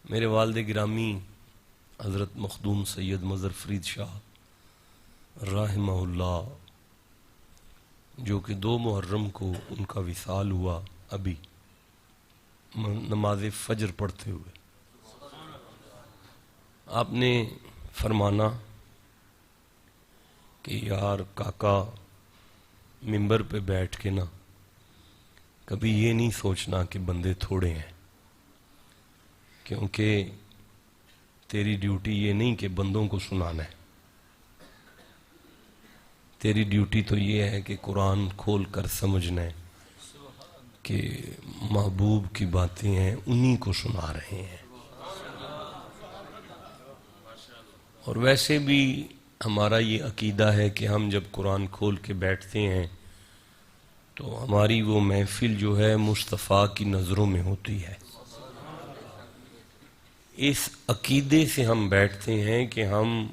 میرے والد گرامی حضرت مخدوم سید مظہر فرید شاہ رحمہ اللہ، جو کہ 2 محرم کو ان کا وصال ہوا، ابھی نماز فجر پڑھتے ہوئے آپ نے فرمانا کہ یار کاکا، ممبر پہ بیٹھ کے نا کبھی یہ نہیں سوچنا کہ بندے تھوڑے ہیں، کیونکہ تیری ڈیوٹی یہ نہیں کہ بندوں کو سنانا ہے، تیری ڈیوٹی تو یہ ہے کہ قرآن کھول کر سمجھنا ہے کہ محبوب کی باتیں ہیں، انہی کو سنا رہے ہیں۔ اور ویسے بھی ہمارا یہ عقیدہ ہے کہ ہم جب قرآن کھول کے بیٹھتے ہیں تو ہماری وہ محفل جو ہے مصطفیٰ کی نظروں میں ہوتی ہے۔ اس عقیدے سے ہم بیٹھتے ہیں کہ ہم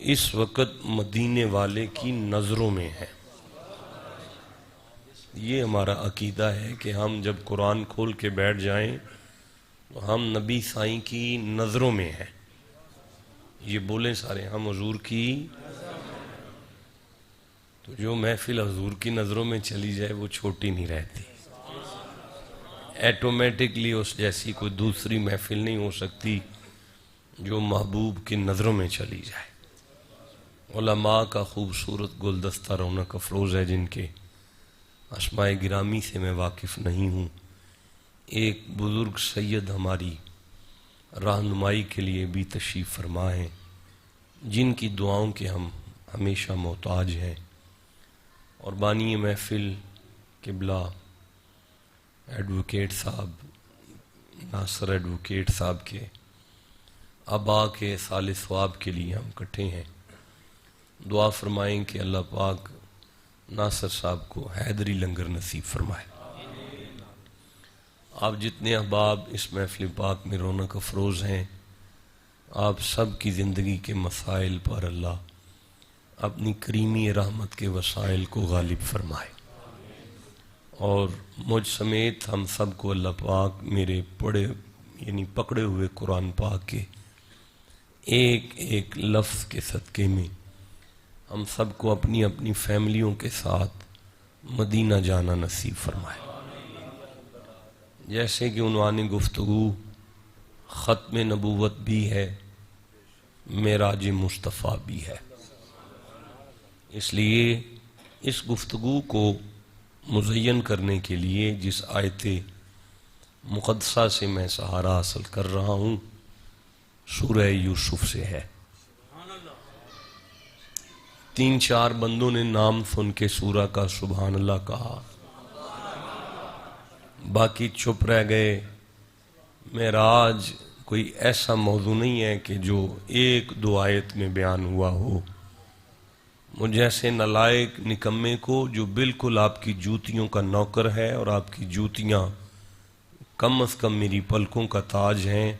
اس وقت مدینے والے کی نظروں میں ہیں۔ یہ ہمارا عقیدہ ہے کہ ہم جب قرآن کھول کے بیٹھ جائیں تو ہم نبی سائیں کی نظروں میں ہیں۔ یہ بولیں سارے، ہم حضور کی، تو جو محفل حضور کی نظروں میں چلی جائے وہ چھوٹی نہیں رہتی، ایٹومیٹکلی اس جیسی کوئی دوسری محفل نہیں ہو سکتی جو محبوب کی نظروں میں چلی جائے۔ علماء کا خوبصورت گلدستہ رونق افروز ہے، جن کے اسماء گرامی سے میں واقف نہیں ہوں۔ ایک بزرگ سید ہماری رہنمائی کے لیے بھی تشریف فرما ہیں، جن کی دعاؤں کے ہم ہمیشہ محتاج ہیں، اور بانی محفل قبلہ ایڈوکیٹ صاحب ناصر ایڈوکیٹ صاحب کے آبا کے سال ثواب کے لیے ہم اکٹھے ہیں۔ دعا فرمائیں کہ اللہ پاک ناصر صاحب کو حیدری لنگر نصیب فرمائے۔ آپ جتنے احباب اس محفل پاک میں رونق افروز ہیں، آپ سب کی زندگی کے مسائل پر اللہ اپنی کریمی رحمت کے وسائل کو غالب فرمائے، اور مجھ سمیت ہم سب کو اللہ پاک میرے پکڑے ہوئے قرآن پاک کے ایک ایک لفظ کے صدقے میں ہم سب کو اپنی اپنی فیملیوں کے ساتھ مدینہ جانا نصیب فرمائے۔ جیسے کہ عنوان گفتگو ختم نبوت بھی ہے، معراج مصطفیٰ بھی ہے، اس لیے اس گفتگو کو مزین کرنے کے لیے جس آیت مقدسہ سے میں سہارا حاصل کر رہا ہوں سورہ یوسف سے ہے۔ 3-4 بندوں نے نام سن کے سورہ کا سبحان اللہ کہا، باقی چپ رہ گئے۔ معراج کوئی ایسا موضوع نہیں ہے کہ جو 1-2 آیت میں بیان ہوا ہو۔ مجھ جیسے نالائق نکمے کو جو بالکل آپ کی جوتیوں کا نوکر ہے، اور آپ کی جوتیاں کم از کم میری پلکوں کا تاج ہیں،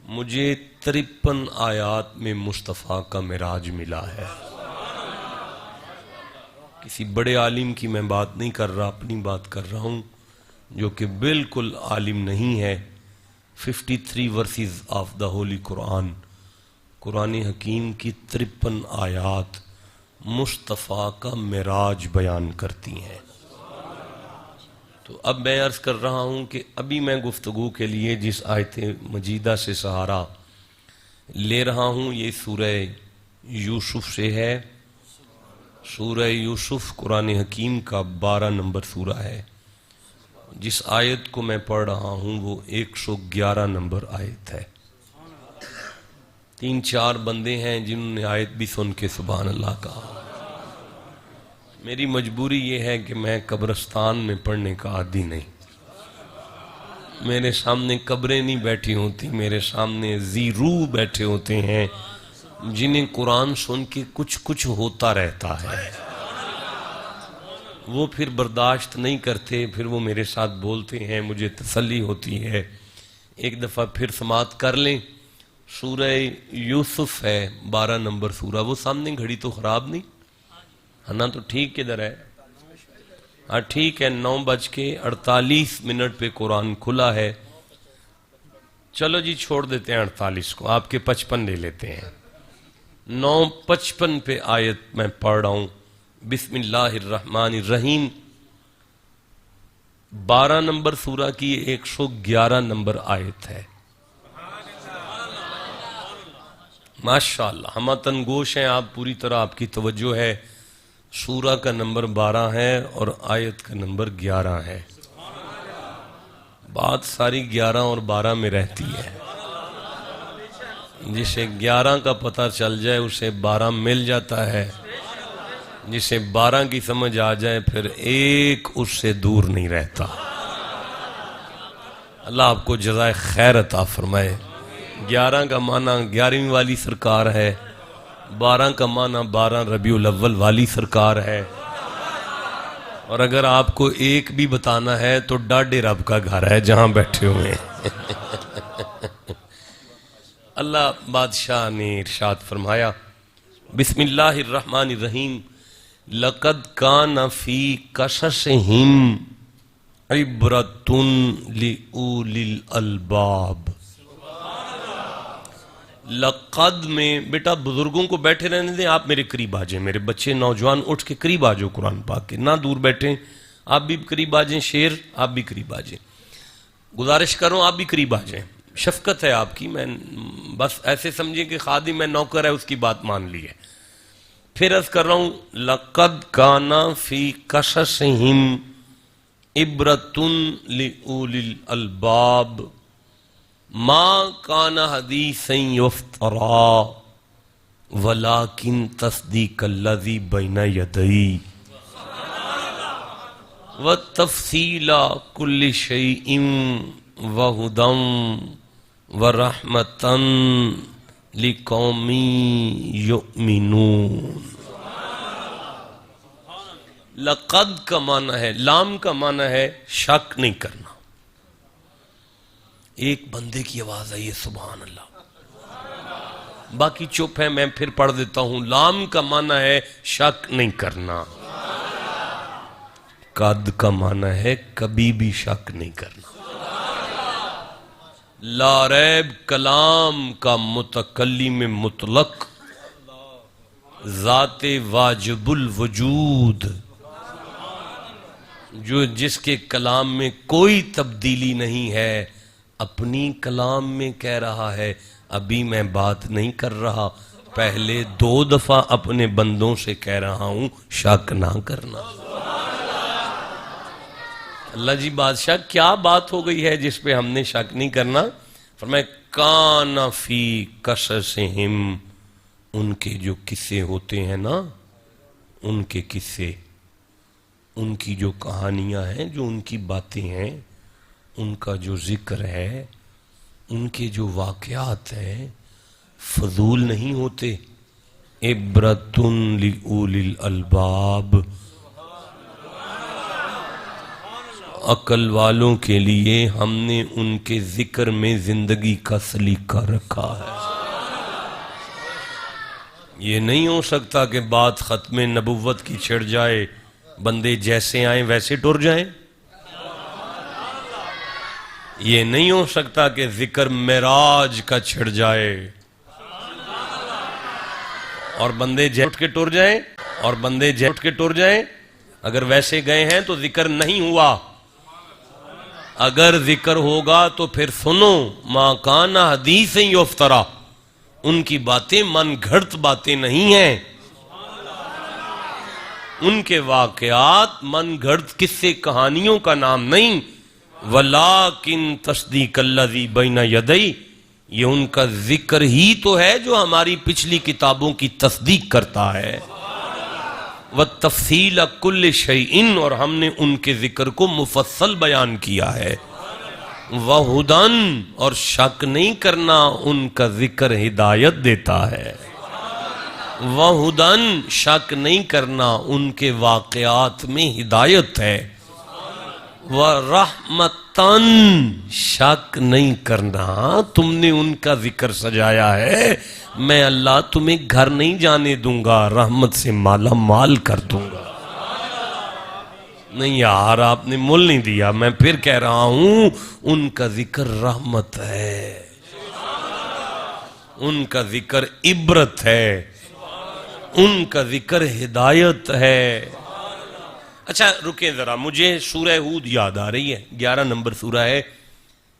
مجھے 53 آیات میں مصطفیٰ کا معراج ملا ہے۔ کسی بڑے عالم کی میں بات نہیں کر رہا، اپنی بات کر رہا ہوں جو کہ بالکل عالم نہیں ہے۔ 53 ورسز آف دا ہولی قرآن، قرآن حکیم کی 53 آیات مصطفیٰ کا معراج بیان کرتی ہیں۔ تو اب میں عرض کر رہا ہوں کہ ابھی میں گفتگو کے لیے جس آیت مجیدہ سے سہارا لے رہا ہوں یہ سورہ یوسف سے ہے۔ سورہ یوسف قرآن حکیم کا 12 نمبر سورہ ہے۔ جس آیت کو میں پڑھ رہا ہوں وہ 111 نمبر آیت ہے۔ 3-4 بندے ہیں جنہوں نے آیت بھی سن کے سبحان اللہ کہا۔ میری مجبوری یہ ہے کہ میں قبرستان میں پڑھنے کا عادی نہیں، میرے سامنے قبریں نہیں بیٹھی ہوتی، میرے سامنے روح بیٹھے ہوتے ہیں جنہیں قرآن سن کے کچھ ہوتا رہتا ہے، وہ پھر برداشت نہیں کرتے، پھر وہ میرے ساتھ بولتے ہیں، مجھے تسلی ہوتی ہے۔ ایک دفعہ پھر سماعت کر لیں، سورہ یوسف ہے 12 نمبر سورہ۔ وہ سامنے گھڑی تو خراب نہیں ہے نا؟ تو ٹھیک کدھر ہے؟ ہاں ٹھیک ہے، 9:48 پہ قرآن کھلا ہے۔ چلو جی چھوڑ دیتے ہیں 48 کو، آپ کے 55 لے لیتے ہیں۔ 9:55 پہ آیت میں پڑھ رہا ہوں، بسم اللہ الرحمن الرحیم، 12 نمبر سورہ کی 111 نمبر آیت ہے۔ ماشاءاللہ ہم تنگوش ہیں، آپ پوری طرح آپ کی توجہ ہے۔ سورہ کا نمبر 12 ہے اور آیت کا نمبر 11 ہے۔ بات ساری 11 اور 12 میں رہتی ہے، جسے 11 کا پتہ چل جائے اسے 12 مل جاتا ہے، جسے 12 کی سمجھ آ جائے پھر ایک اس سے دور نہیں رہتا۔ اللہ آپ کو جزائے خیر عطا فرمائے۔ 11 کا معنی 11ویں والی سرکار ہے، 12 کا معنی 12 ربیع الاول والی سرکار ہے، اور اگر آپ کو ایک بھی بتانا ہے تو ڈاڈے رب کا گھر ہے جہاں بیٹھے ہوئے ہیں۔ اللہ بادشاہ نے ارشاد فرمایا، بسم اللہ الرحمن الرحیم، لَقَدْ كَانَ فِي قَصَصِهِمْ عِبْرَةٌ لِأُولِي الْأَلْبَابِ۔ لقد میں بیٹا بزرگوں کو بیٹھے رہنے دیں، آپ میرے قریب آ جائیں، میرے بچے نوجوان اٹھ کے قریب آ جاؤ قرآن پاک کے، نہ دور بیٹھیں، آپ بھی قریب آ جائیں، شیر آپ بھی قریب آ جائیں، گزارش کروں آپ بھی قریب آ جائیں، شفقت ہے آپ کی، میں بس ایسے سمجھیں کہ خادم میں نوکر ہے اس کی بات مان لی ہے۔ پھر عرض کر رہا ہوں، لقد کان فی قصصہم عبرۃ لأولی الالباب ما کان حدیثا یفترا ولکن تصدیق الذی بین یدی وتفصیل کل شیء وہدی ورحمۃ لقوم یؤمنون۔ لقد کا معنی ہے، لام کا معنی ہے شک نہیں کرنا۔ ایک بندے کی آواز آئی ہے سبحان اللہ، باقی چپ ہے، میں پھر پڑھ دیتا ہوں۔ لام کا معنی ہے شک نہیں کرنا، قد کا معنی ہے کبھی بھی شک نہیں کرنا۔ لا ریب کلام کا متکلم مطلق، ذات واجب الوجود، جو جس کے کلام میں کوئی تبدیلی نہیں ہے، اپنی کلام میں کہہ رہا ہے ابھی میں بات نہیں کر رہا، پہلے 2 دفعہ اپنے بندوں سے کہہ رہا ہوں شک نہ کرنا۔ اللہ جی بادشاہ کیا بات ہو گئی ہے جس پہ ہم نے شک نہیں کرنا؟ فرمایا کان فی قصصہم، ان کے جو قصے ہوتے ہیں نا، ان کے قصے، ان کی جو کہانیاں ہیں، جو ان کی باتیں ہیں، ان کا جو ذکر ہے، ان کے جو واقعات ہیں، فضول نہیں ہوتے۔ عبرۃ لأولی الالباب، عقل والوں کے لیے ہم نے ان کے ذکر میں زندگی کا سلیقہ رکھا ہے۔ یہ نہیں ہو سکتا کہ بات ختم نبوت کی چھڑ جائے، بندے جیسے آئیں ویسے ٹر جائیں۔ یہ نہیں ہو سکتا کہ ذکر معراج کا چھڑ جائے اور بندے اٹھ کے ٹر جائیں، اور بندے اٹھ کے ٹر جائیں۔ اگر ویسے گئے ہیں تو ذکر نہیں ہوا، اگر ذکر ہوگا تو پھر سنو، ما کان حدیث یفترا، ان کی باتیں من گھڑت باتیں نہیں ہیں، ان کے واقعات من گھڑت قصے کہانیوں کا نام نہیں۔ ولیکن تصدیق الذی بین یدی، یہ ان کا ذکر ہی تو ہے جو ہماری پچھلی کتابوں کی تصدیق کرتا ہے۔ وتفصیل کل شیء، اور ہم نے ان کے ذکر کو مفصل بیان کیا ہے۔ وہدن، اور شک نہیں کرنا ان کا ذکر ہدایت دیتا ہے۔ وہدن، شک نہیں کرنا ان کے واقعات میں ہدایت ہے۔ وَرَحْمَتًا، شک نہیں کرنا تم نے ان کا ذکر سجایا ہے، میں اللہ تمہیں گھر نہیں جانے دوں گا، رحمت سے مالا مال کر دوں گا۔ نہیں یار آپ نے مول نہیں دیا، میں پھر کہہ رہا ہوں ان کا ذکر رحمت ہے۔ ان کا ذکر عبرت ہے، ان کا ذکر ہدایت ہے۔ اچھا رکیں ذرا، مجھے سورہ ہود یاد آ رہی ہے، 11 نمبر سورہ ہے،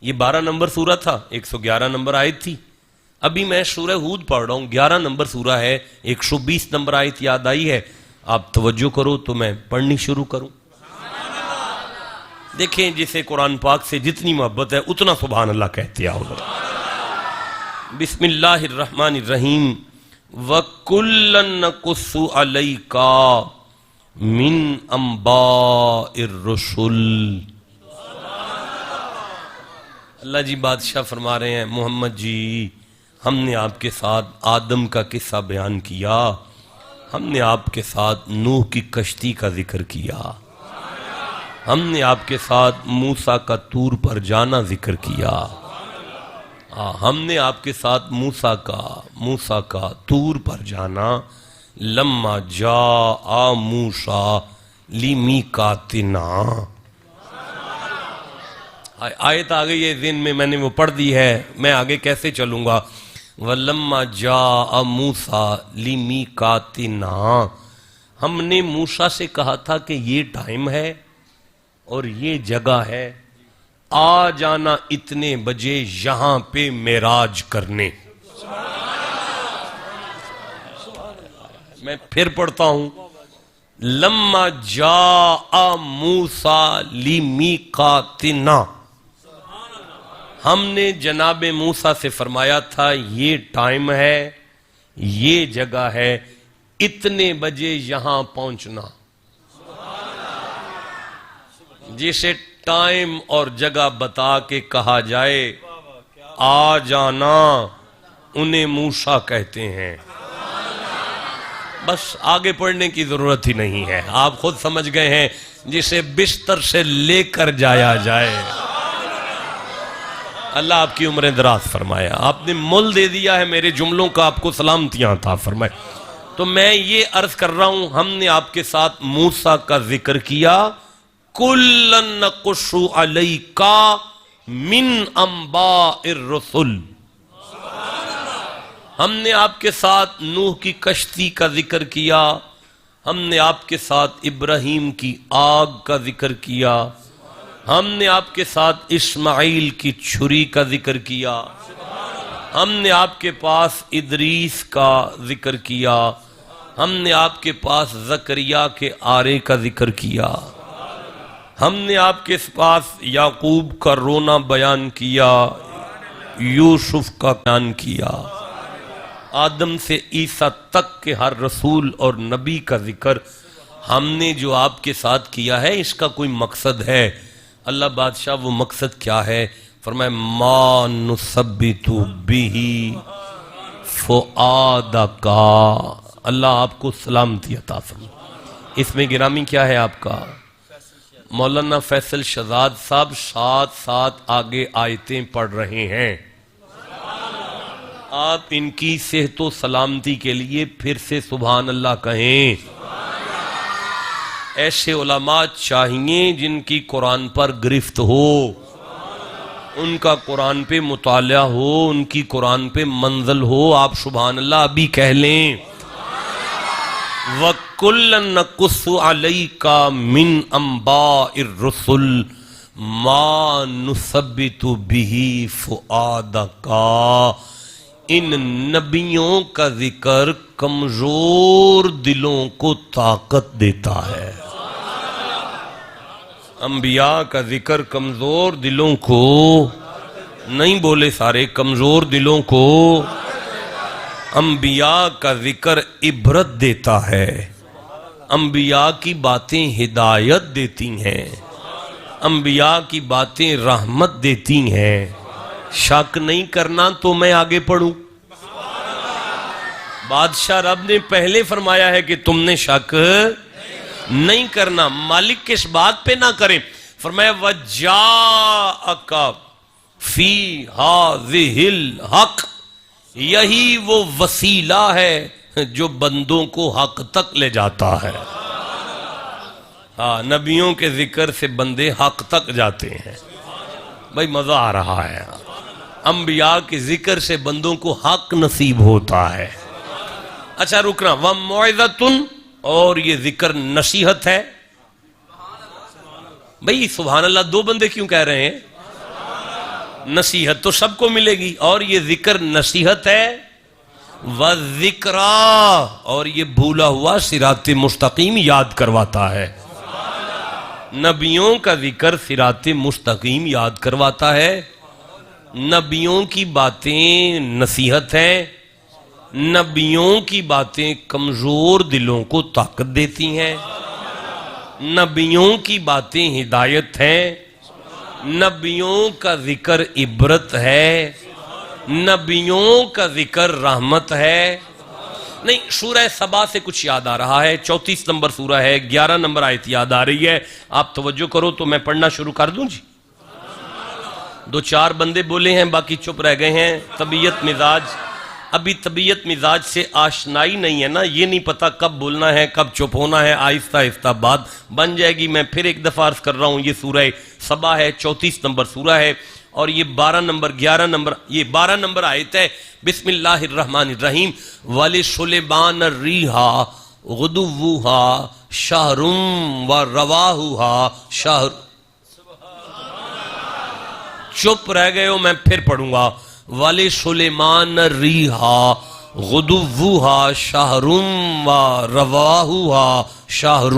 یہ 12 نمبر سورہ تھا، 111 نمبر آیت تھی۔ ابھی میں سورہ ہود پڑھ رہا ہوں، 11 نمبر سورہ ہے، 120 نمبر آیت یاد آئی ہے۔ آپ توجہ کرو تو میں پڑھنی شروع کروں۔ دیکھیں جسے قرآن پاک سے جتنی محبت ہے اتنا سبحان اللہ کہتے آؤ۔ بسم اللہ الرحمن الرحیم۔ وَكُلًّا نَقُصُّ عَلَيْكَ مِنْ أَنْبَاءِ الرُّسُلِ۔ اللہ جی بادشاہ فرما رہے ہیں محمد جی، ہم نے آپ کے ساتھ آدم کا قصہ بیان کیا، ہم نے آپ کے ساتھ نوح کی کشتی کا ذکر کیا، ہم نے آپ کے ساتھ موسیٰ کا طور پر جانا ذکر کیا، ہم نے آپ کے ساتھ موسیٰ کا طور پر جانا، لما جاء موسیٰ لمیقاتنا۔ آیت آ گئی ہے ذہن میں، میں نے وہ پڑھ دی ہے، میں آگے کیسے چلوں گا؟ وَلَمَّا جَاءَ مُوسَىٰ لِمِيقَاتِنَا، ہم نے موسیٰ سے کہا تھا کہ یہ ٹائم ہے اور یہ جگہ ہے، آ جانا اتنے بجے یہاں پہ معراج کرنے۔ میں پھر پڑھتا ہوں، لَمَّا جَاءَ مُوسَىٰ لِمِيقَاتِنَا، ہم نے جناب موسیٰ سے فرمایا تھا یہ ٹائم ہے، یہ جگہ ہے، اتنے بجے یہاں پہنچنا۔ جسے ٹائم اور جگہ بتا کے کہا جائے آ جانا، انہیں موسیٰ کہتے ہیں۔ بس آگے پڑھنے کی ضرورت ہی نہیں ہے، آپ خود سمجھ گئے ہیں، جسے بستر سے لے کر جایا جائے۔ اللہ آپ کی عمریں دراز فرمایا، آپ نے مول دے دیا ہے میرے جملوں کا، آپ کو سلامتیاں عطا فرمائے۔ تو میں یہ عرض کر رہا ہوں، ہم نے آپ کے ساتھ موسیٰ کا ذکر کیا، کُلًّا نَقُصُّ عَلَيْكَ مِنْ أَنْبَاءِ الرُّسُلِ، ہم نے آپ کے ساتھ نوح کی کشتی کا ذکر کیا، ہم نے آپ کے ساتھ ابراہیم کی آگ کا ذکر کیا، ہم نے آپ کے ساتھ اسماعیل کی چھری کا ذکر کیا، ہم نے آپ کے پاس ادریس کا ذکر کیا، ہم نے آپ کے پاس زکریا کے آرے کا ذکر کیا، ہم نے آپ کے پاس یعقوب کا رونا بیان کیا، یوسف کا بیان کیا، آدم سے عیسیٰ تک کے ہر رسول اور نبی کا ذکر ہم نے جو آپ کے ساتھ کیا ہے، اس کا کوئی مقصد ہے؟ اللہ بادشاہ وہ مقصد کیا ہے؟ فرمائے ما نثبت بہ فؤادک، اللہ آپ کو سلامتی عطا فرمائے۔ اس میں گرامی کیا ہے آپ کا؟ مولانا فیصل شہزاد صاحب ساتھ آگے آیتیں پڑھ رہے ہیں، آپ ان کی صحت و سلامتی کے لیے پھر سے سبحان اللہ کہیں۔ ایسے علماء چاہیے جن کی قرآن پر گرفت ہو، ان کا قرآن پہ مطالعہ ہو، ان کی قرآن پہ منزل ہو، آپ سبحان اللہ ابھی کہہ لیں۔ وَكُلًّا نَقُصُّ عَلَيْكَ مِنْ أَنْبَاءِ الرُّسُلِ مَا نُثَبِّتُ بِهِ فُؤَادَكَ، ان نبیوں کا ذکر کمزور دلوں کو طاقت دیتا ہے۔ انبیاء کا ذکر کمزور دلوں کو نہیں، بولے سارے، کمزور دلوں کو انبیاء کا ذکر عبرت دیتا ہے، انبیاء کی باتیں ہدایت دیتی ہیں، انبیاء کی باتیں رحمت دیتی ہیں۔ شک نہیں کرنا تو میں آگے پڑھوں۔ بادشاہ رب نے پہلے فرمایا ہے کہ تم نے شک نہیں کرنا، مالک کس بات پہ نہ کریں؟ فرمایا وَجَاءَكَ فِي هَذِهِ الْحَقِّ، یہی وہ وسیلہ ہے جو بندوں کو حق تک لے جاتا ہے۔ نبیوں کے ذکر سے بندے حق تک جاتے ہیں۔ بھائی مزہ آ رہا ہے۔ انبیاء کے ذکر سے بندوں کو حق نصیب ہوتا ہے۔ اچھا رکنا، وَمَوْعِظَةٌ، اور یہ ذکر نصیحت ہے۔ بھئی سبحان اللہ دو بندے کیوں کہہ رہے ہیں؟ نصیحت تو سب کو ملے گی، اور یہ ذکر نصیحت ہے۔ وَذِكْرَا، اور یہ بھولا ہوا صراط مستقیم یاد کرواتا ہے۔ نبیوں کا ذکر صراط مستقیم یاد کرواتا ہے۔ نبیوں کی باتیں نصیحت ہیں، نبیوں کی باتیں کمزور دلوں کو طاقت دیتی ہیں، نبیوں کی باتیں ہدایت ہیں، نبیوں کا ذکر عبرت ہے، نبیوں کا ذکر رحمت ہے۔ نہیں، سورہ سبا سے کچھ یاد آ رہا ہے، 34 نمبر سورہ ہے، 11 نمبر آیت یاد آ رہی ہے، آپ توجہ کرو تو میں پڑھنا شروع کر دوں جی۔ دو چار بندے بولے ہیں، باقی چپ رہ گئے ہیں۔ طبیعت مزاج، ابھی طبیعت مزاج سے آشنائی نہیں ہے نا، یہ نہیں پتا کب بولنا ہے کب چپ ہونا ہے، آہستہ آہستہ بات بن جائے گی۔ میں پھر ایک دفعہ عرض کر رہا ہوں، یہ سورہ سبا ہے، 34 نمبر سورہ ہے، اور یہ 12 نمبر 11 نمبر، یہ 12 نمبر آیت ہے۔ بسم اللہ الرحمن الرحیم۔ وَلِسُلَيْمَانَ الرِّيحَ غُدُوُّهَا شَهْرٌ وَرَوَاحُهَا شَهْرٌ۔ چپ رہ گئے ہو، میں پھر پڑھوں گا۔ وَلِسُلَيْمَانَ الرِّيحَ غُدُوُّهَا شَهْرٌ وَرَوَاحُهَا شَهْرٌ۔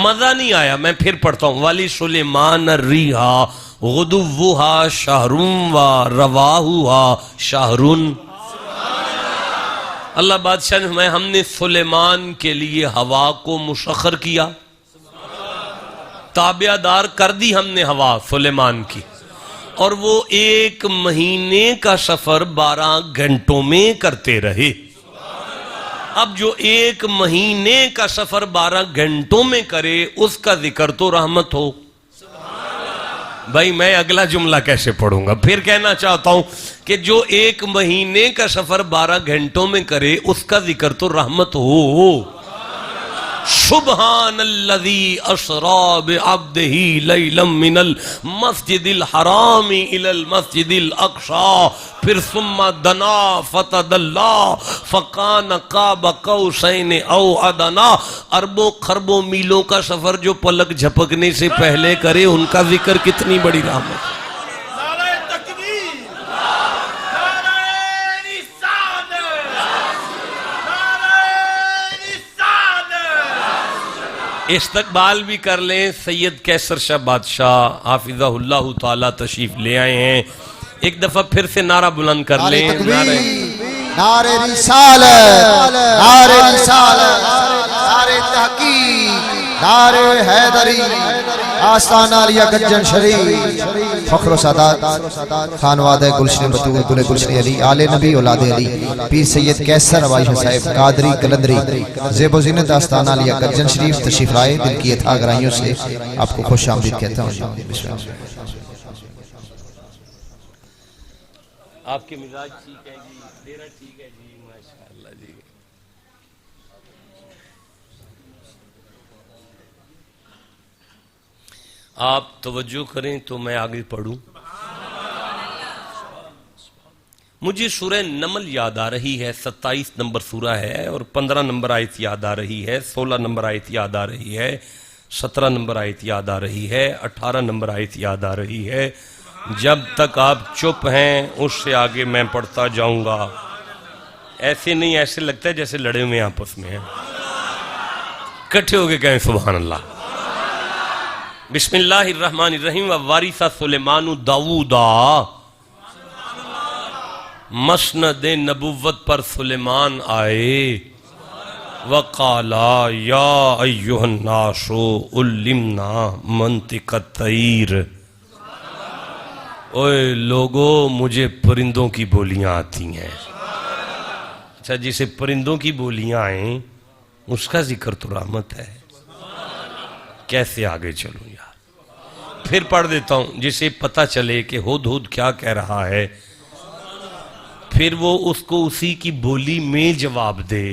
مزہ نہیں آیا، میں پھر پڑھتا ہوں۔ وَلِسُلَيْمَانَ الرِّيحَ غُدُوُّهَا شَهْرٌ وَرَوَاحُهَا شَهْرٌ۔ اللہ بادشاہ نے فرمایا ہم نے سلیمان کے لیے ہوا کو مسخر کیا، تابع دار کر دی ہم نے ہوا سلیمان کی، اور وہ 1 مہینے کا سفر 12 گھنٹوں میں کرتے رہے۔ اب جو 1 مہینے کا سفر 12 گھنٹوں میں کرے اس کا ذکر تو رحمت ہو۔ بھائی میں اگلا جملہ کیسے پڑھوں گا؟ پھر کہنا چاہتا ہوں کہ جو 1 مہینے کا سفر 12 گھنٹوں میں کرے اس کا ذکر تو رحمت ہو۔ سبحان الذی اسری بعبدہ لیلا من المسجد الحرام الی المسجد الاقصی، پھر ثم دنا فتدلی فکان قاب قوسین او ادنی۔ اربوں خربوں میلوں کا سفر جو پلک جھپکنے سے پہلے کرے ان کا ذکر کتنی بڑی رحمت۔ استقبال بھی کر لیں، سید کیسر شاہ بادشاہ حافظہ اللہ تعالی تشریف لے آئے ہیں۔ ایک دفعہ پھر سے نعرہ بلند کر لیں، نعرہ رسالت، نعرہ رسالت، نعرہ تحقیق، نعرہ حیدری، آستانہ علیہ گنجن شریف، فخر و سعادت خانواد گلشن بطور گل گلشن علی، آل نبی اولاد علی، پیر سید کیسر عبائی صاحب قادری کلندری، زیب و زینت آستانہ علیہ گنجن شریف تشریف لائے۔ دل کی اتھا گرائیوں سے آپ کو خوش آمدید کہتا ہوں۔ آپ کے مزاج ٹھیک ہے جی، تیرا ٹھیک ہے جی، ماشاءاللہ جی۔ آپ توجہ کریں تو میں آگے پڑھوں۔ مجھے سورہ نمل یاد آ رہی ہے، 27 نمبر سورہ ہے، اور 15 نمبر آیت یاد آ رہی ہے، 16 نمبر آیت یاد آ رہی ہے، 17 نمبر آیت یاد آ رہی ہے، 18 نمبر آیت یاد آ رہی ہے۔ جب تک آپ چپ ہیں اس سے آگے میں پڑھتا جاؤں گا۔ ایسے نہیں، ایسے لگتا ہے جیسے لڑے ہوئے آپس میں ہیں، کٹھے ہو کے کہیں سبحان اللہ۔ بسم اللہ الرحمن الرحیم۔ وَوَارِثَ سُلَيْمَانُ داؤدا، مسند نبوت پر سلیمان آئے۔ وَقَالَا يَا أَيُّهَا النَّاسُ عُلِّمْنَا مَنطِقَ الطَّيْرِ۔ اوے لوگو مجھے پرندوں کی بولیاں آتی ہیں۔ اچھا جسے پرندوں کی بولیاں آئیں اس کا ذکر تو رحمت ہے، کیسے آگے چلوں یار؟ پھر پڑھ دیتا ہوں، جسے پتہ چلے کہ ہد ہد کیا کہہ رہا ہے، پھر وہ اس کو اسی کی بولی میں جواب دے،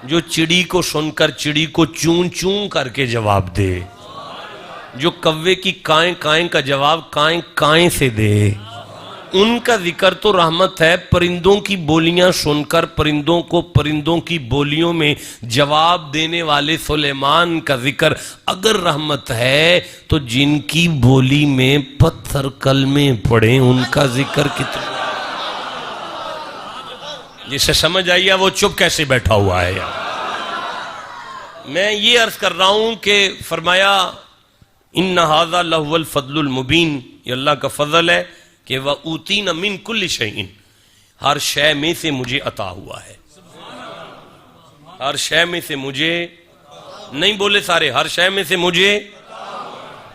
جو چڑی کو سن کر چڑی کو چون چون کر کے جواب دے، جو کوے کی کائیں کائیں کا جواب کائیں کائیں سے دے، ان کا ذکر تو رحمت ہے۔ پرندوں کی بولیاں سن کر پرندوں کو پرندوں کی بولیوں میں جواب دینے والے سلیمان کا ذکر اگر رحمت ہے تو جن کی بولی میں پتھر کلمے پڑھیں ان کا ذکر کتنا؟ جسے سمجھ آئیے وہ چپ کیسے بیٹھا ہوا ہے یار؟ میں یہ عرض کر رہا ہوں کہ فرمایا ان ھذا لہو الفضل المبین، یہ اللہ کا فضل ہے کہ وَأُوتِينَ مِن كُلِّ شَيْءٍ، ہر شے میں سے مجھے عطا ہوا ہے، ہر شے میں سے مجھے، نہیں بولے سارے، ہر شے میں سے مجھے،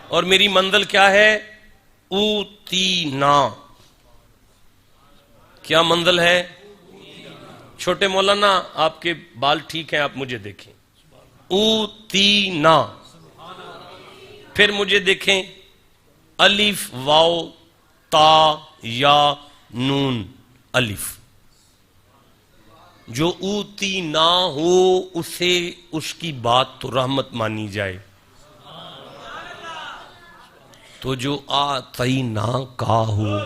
اور میری منزل کیا ہے؟ اوتینا، کیا منزل ہے؟ چھوٹے مولانا آپ کے بال ٹھیک ہیں، آپ مجھے دیکھیں، اوتینا، پھر مجھے دیکھیں، الف واو تا یا نون الف، جو اوتی نہ ہو اسے اس کی بات تو رحمت مانی جائے، تو جو آتی نہ کا ہو،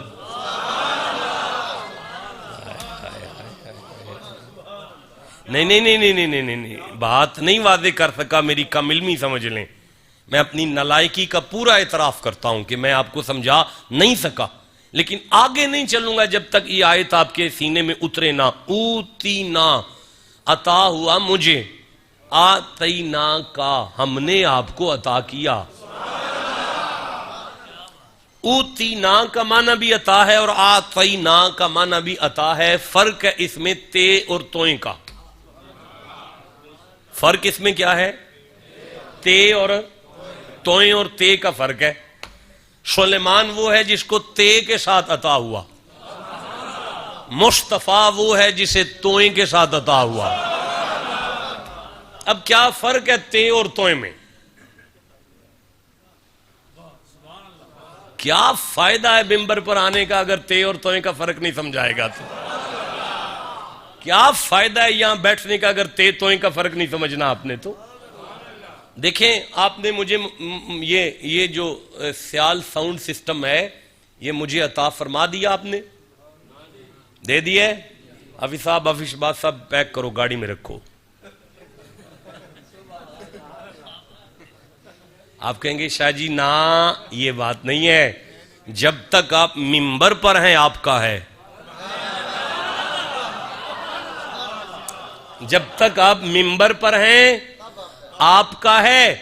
نہیں نہیں نہیں نہیں نہیں نہیں نہیں، بات نہیں واضح کر سکا، میری کم علمی سمجھ لیں، میں اپنی نالائکی کا پورا اعتراف کرتا ہوں کہ میں آپ کو سمجھا نہیں سکا، لیکن آگے نہیں چلوں گا جب تک یہ آیت آپ کے سینے میں اترے نہ۔ اوتینا، عطا ہوا مجھے، آتینا کا، ہم نے آپ کو عطا کیا۔ اوتینا کا معنی بھی عطا ہے اور آتینا کا معنی بھی عطا ہے، فرق ہے اس میں تے اور توئیں کا، فرق اس میں کیا ہے؟ تے اور توئیں اور تے کا فرق ہے۔ سلیمان وہ ہے جس کو تے کے ساتھ عطا ہوا، مصطفیٰ وہ ہے جسے توئیں کے ساتھ عطا ہوا۔ اب کیا فرق ہے تے اور توئیں میں؟ کیا فائدہ ہے ممبر پر آنے کا اگر تے اور توئیں کا فرق نہیں سمجھائے گا تو؟ کیا فائدہ ہے یہاں بیٹھنے کا اگر تے توئیں کا فرق نہیں سمجھنا آپ نے تو؟ دیکھیں آپ نے مجھے یہ جو سیال ساؤنڈ سسٹم ہے یہ مجھے عطا فرما دیا، آپ نے دے دیا ہے۔ حافظ صاحب، حافظ شہباز صاحب، پیک کرو، گاڑی میں رکھو۔ آپ کہیں گے شاہ جی نا، یہ بات نہیں ہے، جب تک آپ ممبر پر ہیں آپ کا ہے، جب تک آپ ممبر پر ہیں آپ کا ہے۔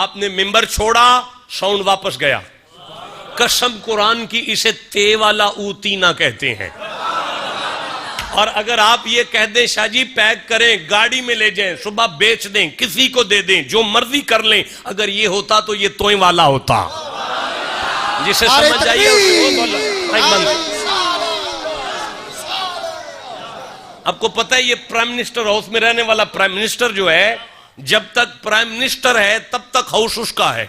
آپ نے ممبر چھوڑا، ساؤنڈ واپس گیا۔ قسم قرآن کی، اسے تے والا اوتینا کہتے ہیں۔ اور اگر آپ یہ کہہ دیں شاہ جی پیک کریں، گاڑی میں لے جائیں، صبح بیچ دیں، کسی کو دے دیں، جو مرضی کر لیں، اگر یہ ہوتا تو یہ توئیں والا ہوتا۔ جسے سمجھ آئیے اسے وہ بولا۔ آپ کو پتہ ہے یہ پرائم منسٹر ہاؤس میں رہنے والا پرائم منسٹر جو ہے، جب تک پرائم منسٹر ہے تب تک ہاؤس اس کا ہے،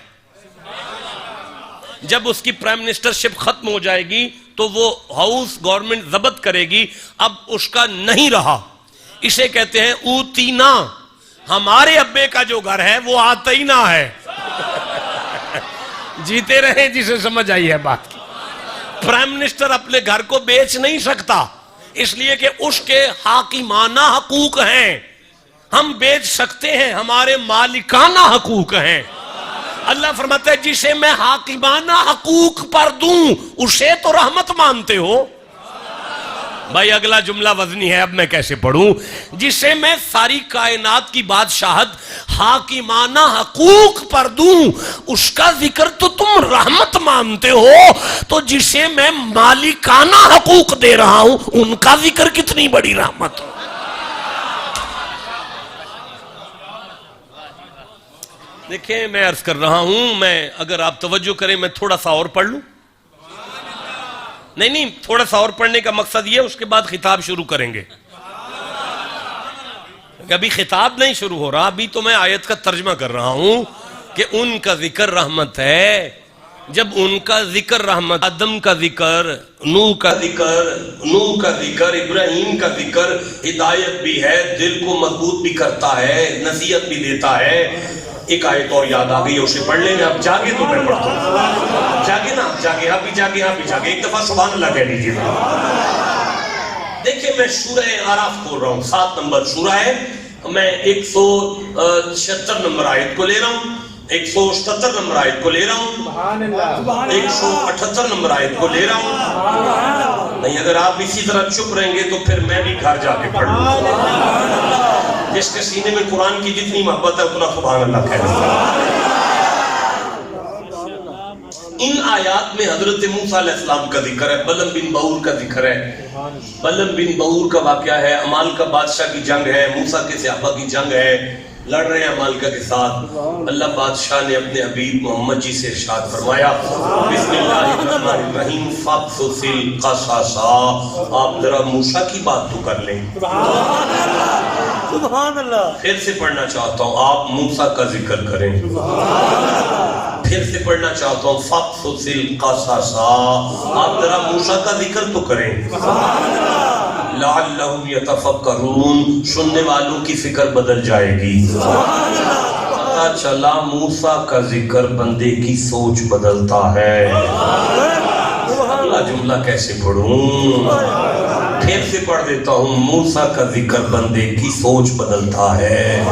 جب اس کی پرائم منسٹر شپ ختم ہو جائے گی تو وہ ہاؤس گورنمنٹ ضبط کرے گی، اب اس کا نہیں رہا۔ اسے کہتے ہیں اوتینا۔ ہمارے ابے کا جو گھر ہے وہ آتینا ہے۔ جیتے رہے، جسے سمجھ آئی ہے بات کی۔ پرائم منسٹر اپنے گھر کو بیچ نہیں سکتا، اس لیے کہ اس کے حاکمانہ حقوق ہیں۔ ہم بیچ سکتے ہیں، ہمارے مالکانہ حقوق ہیں۔ اللہ فرماتا ہے جسے میں حاکمانہ حقوق پر دوں اسے تو رحمت مانتے ہو۔ بھائی اگلا جملہ وزنی ہے، اب میں کیسے پڑھوں؟ جسے میں ساری کائنات کی بادشاہت حاکمانہ حقوق پر دوں اس کا ذکر تو تم رحمت مانتے ہو، تو جسے میں مالکانہ حقوق دے رہا ہوں ان کا ذکر کتنی بڑی رحمت ہو۔ دیکھیں میں عرض کر رہا ہوں، میں اگر آپ توجہ کریں میں تھوڑا سا اور پڑھ لوں۔ نہیں تھوڑا سا اور پڑھنے کا مقصد یہ، اس کے بعد خطاب شروع کریں گے۔ ابھی خطاب نہیں شروع ہو رہا، ابھی تو میں آیت کا ترجمہ کر رہا ہوں کہ ان کا ذکر رحمت ہے۔ جب ان کا ذکر رحمت، آدم کا ذکر، نوح کا ذکر، ابراہیم کا ذکر ہدایت بھی ہے، دل کو مضبوط بھی کرتا ہے، نصیحت بھی دیتا ہے۔ ایک آیت اور یاد آ گئی ہے، اسے پڑھ لیں گے. آپ جاگے تو میں پڑھتا ہوں. جاگے نا، آپ جاگے، آپ بھی جاگے، آپ بھی جاگے. ایک دفعہ سبحان اللہ کہہ لیجیے. دیکھیں میں سورہ اعراف کھول رہا ہوں، 7 نمبر سورہ ہے. میں 176 نمبر آیت کو لے رہا ہوں، 177 نمبر آیت کو لے رہا ہوں، 178 نمبر آیت کو لے رہا ہوں. نہیں، اگر آپ اسی طرح چپ رہیں گے تو پھر میں بھی گھر جا کے پڑھ لوں گا. جس کے سینے میں قرآن کی جتنی محبت ہے اتنا سبحان اللہ کہہ دیں. ان آیات میں حضرت موسیٰ علیہ السلام کا ذکر ہے، بلم بن بعور کا ذکر ہے. بلم بن بعور کا واقعہ ہے، عمالقہ بادشاہ کی جنگ ہے، موسیٰ کے صحابہ کی جنگ ہے، لڑ رہے ہیں عمالقہ کے ساتھ. اللہ بادشاہ نے اپنے حبیب محمد جی سے ارشاد فرمایا بسم اللہ الرحمن الرحیم فقصص القصص. آپ ذرا موسیٰ کی بات تو کر لیں. سبحان اللہ. پھر سے پڑھنا چاہتا ہوں، آپ موسیٰ کا ذکر کریں. پھر سے پڑھنا چاہتا ہوں فقصص القصص. آپ ذرا موسیٰ کا ذکر تو کریں. لعلہم یتفکرون، سننے والوں کی فکر بدل جائے گی. پتہ چلا موسیٰ کا ذکر بندے کی سوچ بدلتا ہے. اگلا جملہ کیسے پڑھوں؟ پھر سے پڑھ دیتا ہوں، موسیٰ کا ذکر بندے کی سوچ بدلتا ہے.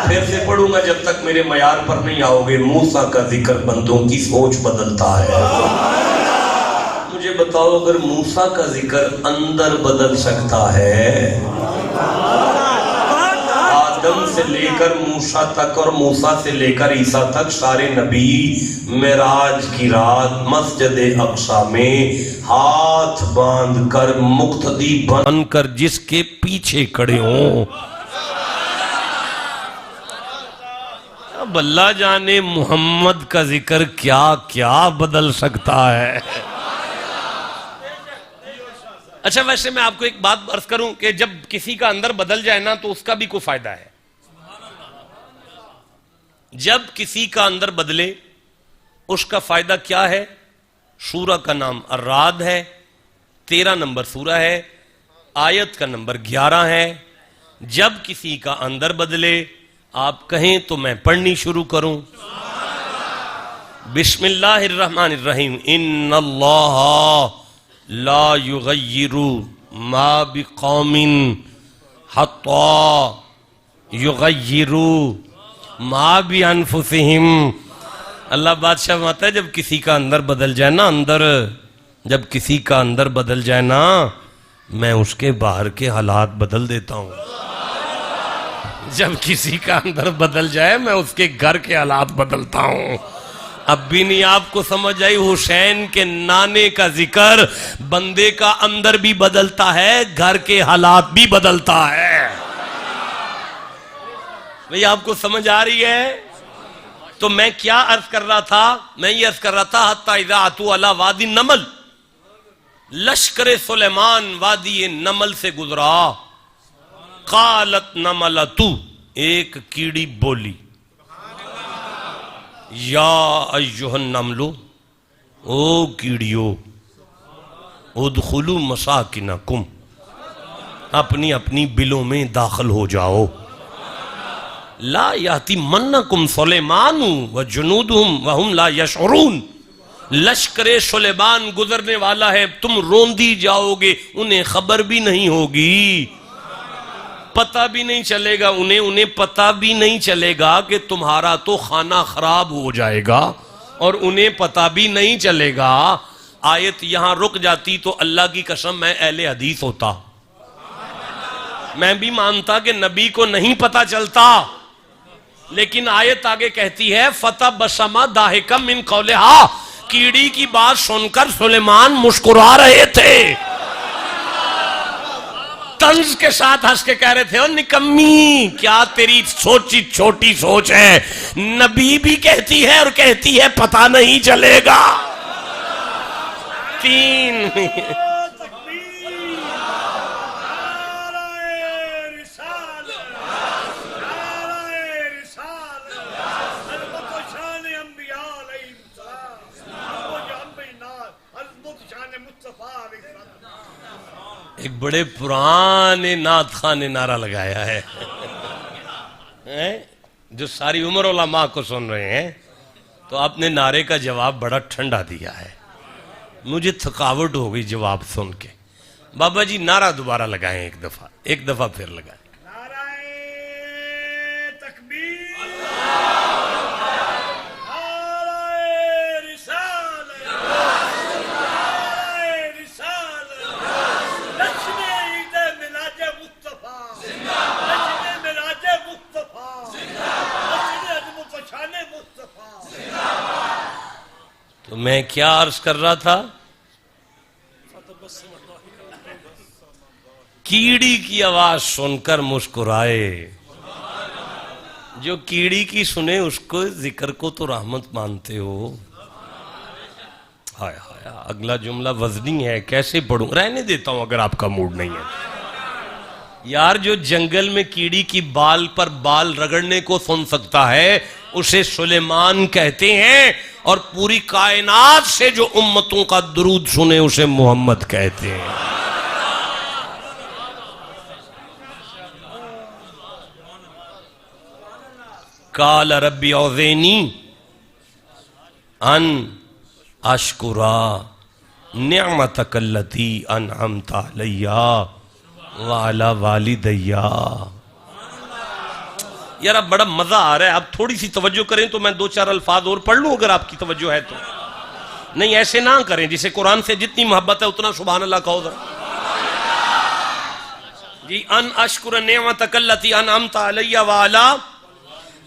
پھر سے پڑھوں گا جب تک میرے معیار پر نہیں آؤ گے. موسیٰ کا ذکر بندوں کی سوچ بدلتا ہے. مجھے بتاؤ، اگر موسیٰ کا ذکر اندر بدل سکتا ہے، آدم سے لے کر موسیٰ تک اور موسیٰ سے لے کر عیسیٰ تک سارے نبی معراج کی رات مسجد اقصیٰ میں ہاتھ باندھ کر مقتدی بن کر جس کے پیچھے کھڑے ہوں، اب اللہ جانے محمد کا ذکر کیا کیا بدل سکتا ہے. اچھا، ویسے میں آپ کو ایک بات عرض کروں کہ جب کسی کا اندر بدل جائے نا تو اس کا بھی کوئی فائدہ ہے. جب کسی کا اندر بدلے اس کا فائدہ کیا ہے؟ سورہ کا نام الرعد ہے، 13 نمبر سورہ ہے، آیت کا نمبر 11 ہے. جب کسی کا اندر بدلے آپ کہیں تو میں پڑھنی شروع کروں. بسم اللہ الرحمن الرحیم. ان اللہ لا یغیر ما بقوم حتی یغیروا ما بانفسہم. اللہ بادشاہ فرماتا ہے جب کسی کا اندر بدل جائے نا، جب کسی کا اندر بدل جائے نا، میں اس کے باہر کے حالات بدل دیتا ہوں. جب کسی کا اندر بدل جائے میں اس کے گھر کے حالات بدلتا ہوں. اب بھی نہیں آپ کو سمجھ آئی؟ حسین کے نانے کا ذکر بندے کا اندر بھی بدلتا ہے، گھر کے حالات بھی بدلتا ہے. بھئی آپ کو سمجھ آ رہی ہے؟ تو میں کیا عرض کر رہا تھا؟ میں یہ عرض کر رہا تھا حتی اذا اتوا علی وادی النمل، لشکر سلیمان وادی نمل سے گزرا. قالت نملۃ، ایک کیڑی بولی، یا ایھا النمل، او کیڑیو، ادخلوا مساکنکم، اپنی اپنی بلوں میں داخل ہو جاؤ. لا یأتمنکم سلیمان وجنودہم وہم لا یشعرون. لشکر سلیمان گزرنے والا ہے، تم روندی جاؤ گے، انہیں خبر بھی نہیں ہوگی، پتہ بھی نہیں چلے گا. انہیں پتہ بھی نہیں چلے گا کہ تمہارا تو کھانا خراب ہو جائے گا، اور انہیں پتہ بھی نہیں چلے گا. آیت یہاں رک جاتی تو اللہ کی قسم میں اہل حدیث ہوتا. میں بھی مانتا کہ نبی کو نہیں پتہ چلتا، لیکن آیت آگے کہتی ہے فَتَبَسَّمَ ضَاحِكًا مِنْ قَوْلِهَا. کیڑی کی بات سن کر سلیمان مسکرا رہے تھے، طنز کے ساتھ ہنس کے کہہ رہے تھے، او نکمی، کیا تیری چھوٹی سوچ ہے، نبی بھی کہتی ہے اور کہتی ہے پتہ نہیں چلے گا. 3 ایک بڑے پرانے نعت خان نے نعرہ لگایا ہے، جو ساری عمر علماء کو سن رہے ہیں، تو آپ نے نعرے کا جواب بڑا ٹھنڈا دیا ہے، مجھے تھکاوٹ ہو گئی جواب سن کے۔ بابا جی نعرہ دوبارہ لگائیں، ایک دفعہ پھر لگائیں۔ تو میں کیا عرض کر رہا تھا؟ کیڑی کی آواز سن کر مسکرائے، جو کیڑی کی سنے اس کو ذکر کو تو رحمت مانتے ہو۔ ہائے ہائے، اگلا جملہ وزنی ہے، کیسے پڑھوں؟ رہنے دیتا ہوں اگر آپ کا موڈ نہیں ہے یار۔ جو جنگل میں کیڑی کی بال پر بال رگڑنے کو سن سکتا ہے اسے سلیمان کہتے ہیں، اور پوری کائنات سے جو امتوں کا درود سنے اسے محمد کہتے ہیں۔ قال ربی اوزینی ان اشکرا نعمتک التی انعمت علی وعلی والدی۔ یار اب بڑا مزہ آ رہا ہے، آپ تھوڑی سی توجہ کریں تو میں دو چار الفاظ اور پڑھ لوں اگر آپ کی توجہ ہے تو۔ نہیں ایسے نہ کریں، جسے قرآن سے جتنی محبت ہے اتنا سبحان اللہ کہو ذرا جی۔ ان اشکر نعمتک التی انعمت علی وعلی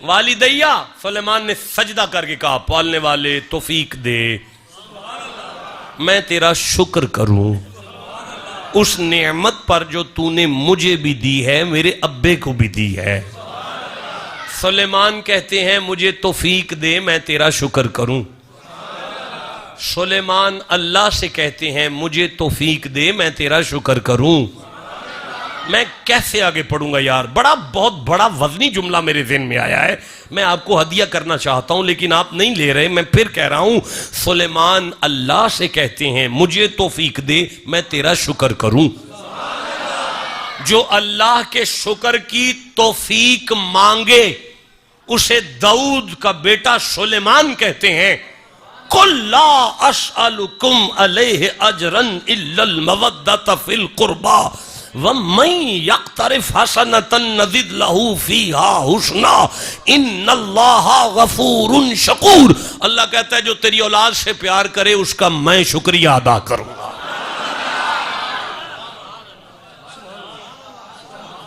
والدی۔ سلیمان نے سجدہ کر کے کہا پالنے والے توفیق دے میں تیرا شکر کروں اس نعمت پر جو تو نے مجھے بھی دی ہے، میرے ابے کو بھی دی ہے۔ سلیمان کہتے ہیں مجھے توفیق دے میں تیرا شکر کروں۔ سلیمان اللہ سے کہتے ہیں مجھے توفیق دے میں تیرا شکر کروں۔ میں کیسے آگے پڑھوں گا یار؟ بہت بڑا وزنی جملہ میرے ذہن میں آیا ہے، میں آپ کو ہدیہ کرنا چاہتا ہوں لیکن آپ نہیں لے رہے۔ میں پھر کہہ رہا ہوں، سلیمان اللہ سے کہتے ہیں مجھے توفیق دے میں تیرا شکر کروں۔ جو اللہ کے شکر کی توفیق مانگے اسے داؤد کا بیٹا سلیمان کہتے ہیں قُلْ لَا أَسْأَلُكُمْ عَلَيْهِ أَجْرًا إِلَّا الْمَوَدَّةَ فِي الْقُرْبَى وَمَنْ يَقْتَرِفْ حَسَنَةً نَزِدْ لَهُ فِيهَا حُسْنًا إِنَّ اللَّهَ غَفُورٌ شَكُورٌ۔ اللہ کہتا ہے جو تیری اولاد سے پیار کرے اس کا میں شکریہ ادا کروں گا۔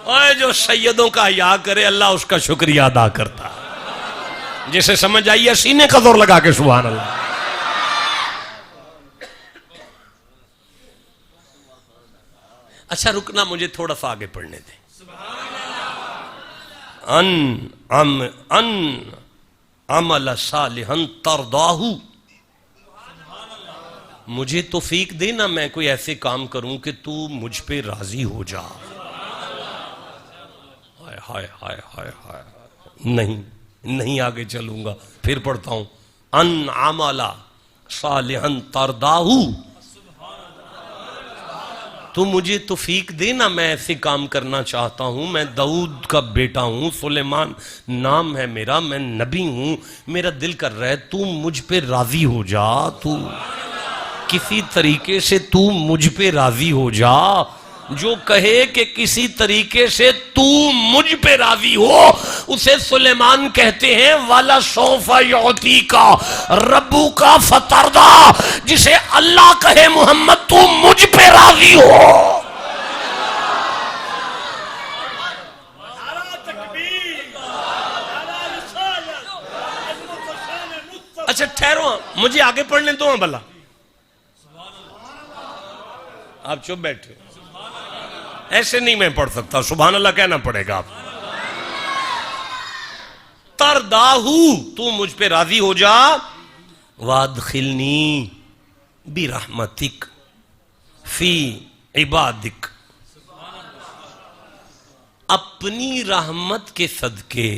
اور جو سیدوں کا حیا کرے اللہ اس کا شکریہ ادا کرتا ہے۔ جسے سمجھ آئیے سینے کا زور لگا کے سبحان اللہ۔ اچھا رکنا، مجھے تھوڑا سا آگے پڑھنے دیں۔ ان عمل صالحا ترضاہ، مجھے توفیق دینا میں کوئی ایسے کام کروں کہ تو مجھ پہ راضی ہو جا۔ ہائے ہائے ہائے ہائے، نہیں آگے چلوں گا، پھر پڑھتا ہوں۔ ان عمل صالحا ترضاہ، تو مجھے توفیق دینا میں ایسے کام کرنا چاہتا ہوں۔ میں داؤد کا بیٹا ہوں، سلیمان نام ہے میرا، میں نبی ہوں، میرا دل کر رہا ہے تو مجھ پہ راضی ہو جا، تو کسی طریقے سے تو مجھ پہ راضی ہو جا۔ جو کہے کہ کسی طریقے سے تو مجھ پہ راضی ہو اسے سلیمان کہتے ہیں وَلَسَوْفَ يُعْطِيكَ رَبُّكَ فَتَرْضَىٰ۔ جسے اللہ کہے محمد تو مجھ پہ راضی ہو۔ اچھا ٹھہرو، مجھے آگے پڑھنے دو بھلا، آپ چپ بیٹھے، ایسے نہیں میں پڑھ سکتا، سبحان اللہ کہنا پڑے گا آپ۔ ترضاہ، تو مجھ پہ راضی ہو جا، وادخلنی برحمتک فی عبادک، اپنی رحمت کے صدقے۔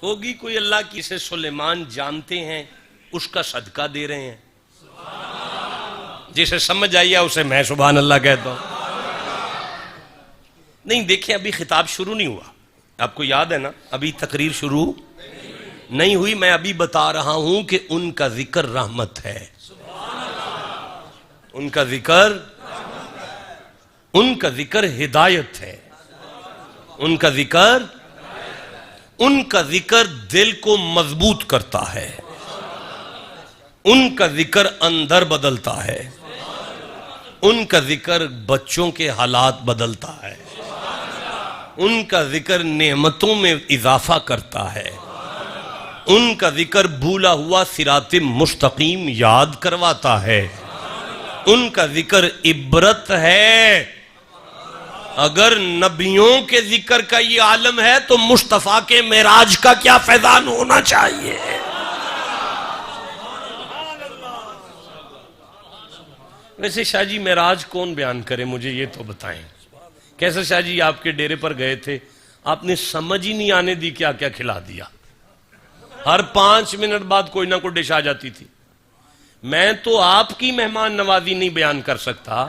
ہوگی کوئی اللہ کی سے سلیمان جانتے ہیں اس کا صدقہ دے رہے ہیں؟ جسے سمجھ آئیے اسے میں سبحان اللہ کہتا ہوں۔ نہیں دیکھیں ابھی خطاب شروع نہیں ہوا، آپ کو یاد ہے نا، ابھی تقریر شروع نہیں ہوئی، میں ابھی بتا رہا ہوں کہ ان کا ذکر رحمت ہے، ان کا ذکر، ان کا ذکر ہدایت ہے، ان کا ذکر، ان کا ذکر دل کو مضبوط کرتا ہے، ان کا ذکر اندر بدلتا ہے، ان کا ذکر بچوں کے حالات بدلتا ہے، ان کا ذکر نعمتوں میں اضافہ کرتا ہے، ان کا ذکر بھولا ہوا صراط مستقیم یاد کرواتا ہے، ان کا ذکر عبرت ہے۔ اگر نبیوں کے ذکر کا یہ عالم ہے تو مصطفیٰ کے معراج کا کیا فیضان ہونا چاہیے۔ ویسے شاہ جی معراج کون بیان کرے، مجھے یہ تو بتائیں، کیسے شاہ جی آپ کے ڈیرے پر گئے تھے، آپ نے سمجھ ہی نہیں آنے دی کیا کیا کھلا دیا، ہر 5 منٹ بعد کوئی نہ کوئی ڈش آ جاتی تھی۔ میں تو آپ کی مہمان نوازی نہیں بیان کر سکتا،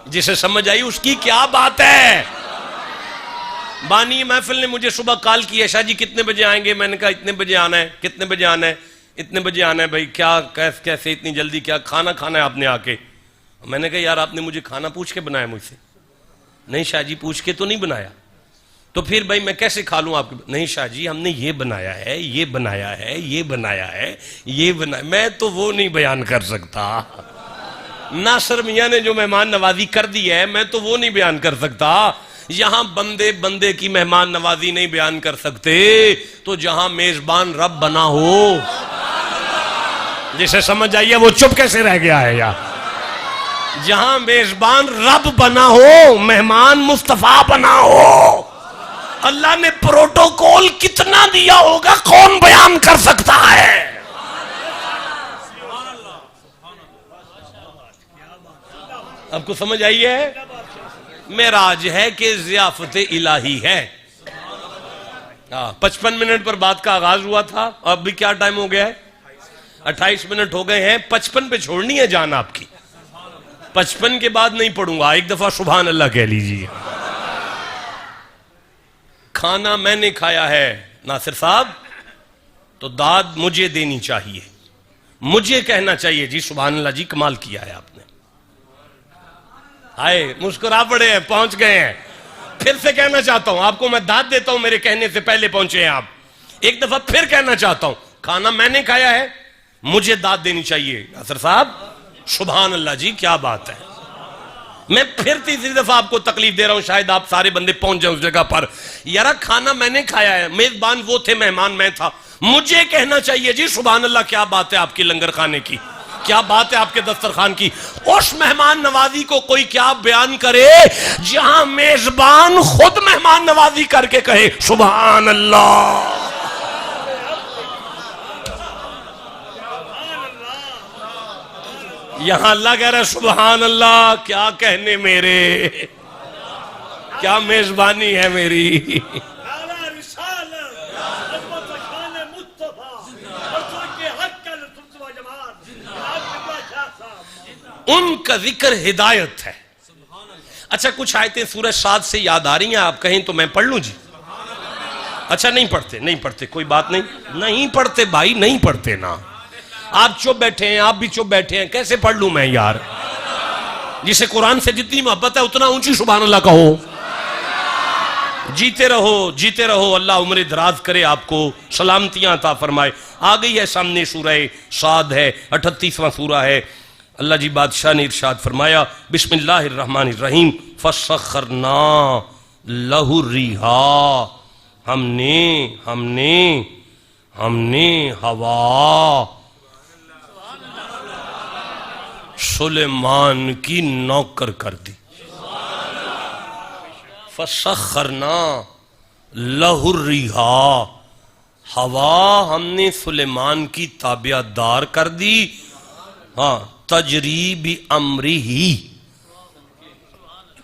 جسے سمجھ آئی اس کی کیا بات ہے۔ بانی محفل نے مجھے صبح کال کیا، شاہ جی کتنے بجے آئیں گے، میں نے کہا اتنے بجے آنا ہے، کتنے بجے آنا ہے، اتنے بجے آنا ہے، بھائی کیا کیسے اتنی جلدی، کیا کھانا کھانا ہے آپ نے آ کے؟ میں نے کہا یار آپ نے مجھے کھانا پوچھ کے بنایا مجھ سے؟ نہیں شاہ جی پوچھ کے تو نہیں بنایا، تو پھر بھائی میں کیسے کھا لوں آپ کے؟ نہیں شاہ جی ہم نے یہ بنایا ہے، یہ بنایا ہے، یہ بنایا ہے، یہ بنایا، میں تو وہ نہیں بیان کر سکتا۔ ناصر میاں نے جو مہمان نوازی کر دی ہے میں تو وہ نہیں بیان کر سکتا۔ یہاں بندے بندے کی مہمان نوازی نہیں بیان کر سکتے تو جہاں میزبان رب بنا ہو، جسے سمجھ آئیے وہ چپ کیسے رہ گیا ہے یار؟ جہاں میزبان رب بنا ہو، مہمان مصطفیٰ بنا ہو، اللہ نے پروٹوکول کتنا دیا ہوگا کون بیان کر سکتا ہے؟ آپ کو سمجھ آئی ہے؟ معراج ہے کہ ضیافت الہی ہے۔ 55 منٹ پر بات کا آغاز ہوا تھا، اب بھی کیا ٹائم ہو گیا ہے؟ 28 منٹ ہو گئے ہیں۔ 55 پہ چھوڑنی ہے جان آپ کی، 55 کے بعد نہیں پڑھوں گا، ایک دفعہ سبحان اللہ کہہ لیجیے۔ کھانا میں نے کھایا ہے ناصر صاحب تو داد مجھے دینی چاہیے، مجھے کہنا چاہیے جی سبحان اللہ جی کمال کیا ہے آپ نے، آئے مسکرا پڑے ہیں، پہنچ گئے ہیں۔ پھر سے کہنا چاہتا ہوں آپ کو، میں داد دیتا ہوں میرے کہنے سے پہلے پہنچے ہیں آپ، ایک دفعہ پھر کہنا چاہتا ہوں کھانا میں نے کھایا ہے، مجھے داد دینی چاہیے۔ ناصر صاحب سبحان اللہ جی کیا بات ہے۔ میں پھر تیسری دفعہ آپ کو تکلیف دے رہا ہوں، شاید آپ سارے بندے پہنچ جائیں اس جگہ پر، یارا کھانا میں نے کھایا ہے، میزبان وہ تھے، مہمان میں تھا، مجھے کہنا چاہیے جی سبحان اللہ کیا بات ہے آپ کی لنگر کھانے کی، کیا بات ہے آپ کے دسترخوان کی۔ اس مہمان نوازی کو کوئی کیا بیان کرے جہاں میزبان خود مہمان نوازی کر کے کہے سبحان اللہ۔ یہاں اللہ کہہ رہا ہے سبحان اللہ، کیا کہنے میرے، کیا میزبانی ہے میری۔ ان کا ذکر ہدایت ہے۔ اچھا کچھ آیتیں سورہ صاد سے یاد آ رہی ہیں، آپ کہیں تو میں پڑھ لوں جی؟ اچھا نہیں پڑھتے کوئی بات نہیں، نہیں پڑھتے بھائی، نہیں پڑھتے نا، آپ چپ بیٹھے ہیں، آپ بھی چپ بیٹھے ہیں، کیسے پڑھ لوں میں یار؟ جسے قرآن سے جتنی محبت ہے اتنا اونچی سبحان اللہ کہو۔ جیتے رہو، اللہ عمر دراز کرے، آپ کو سلامتیاں عطا فرمائے۔ آ گئی ہے سامنے سورہ صاد ہے، 38واں سورہ ہے۔ اللہ جی بادشاہ نے ارشاد فرمایا بسم اللہ الرحمن الرحیم فسخرنا لہ الریحا، ہم نے ہوا سلیمان کی نوکر کر دی۔ فسخرنا لہ الریحا، ہوا ہم نے سلیمان کی تابع دار کر دی، ہاں تجری بامرہ،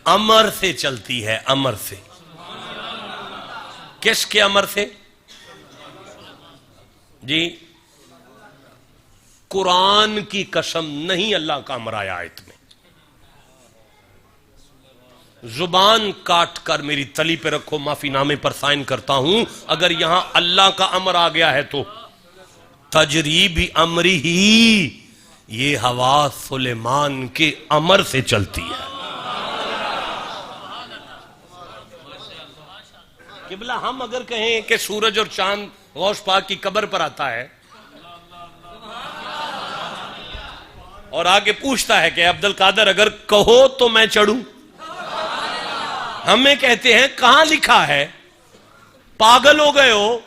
امر سے چلتی ہے، امر سے۔ کس کے امر سے جی؟ قرآن کی قسم نہیں، اللہ کا امر آیا آیت میں۔ زبان کاٹ کر میری تلی پہ رکھو، معافی نامے پر سائن کرتا ہوں۔ اگر یہاں اللہ کا امر آ گیا ہے تو تجریبی امری ہی، یہ ہوا سلیمان کے امر سے چلتی ہے۔ قبلہ ہم اگر کہیں کہ سورج اور چاند غوث پاک کی قبر پر آتا ہے اور آگے پوچھتا ہے کہ عبد القادر اگر کہو تو میں چڑھوں، ہمیں کہتے ہیں کہاں لکھا ہے؟ پاگل ہو گئے ہو؟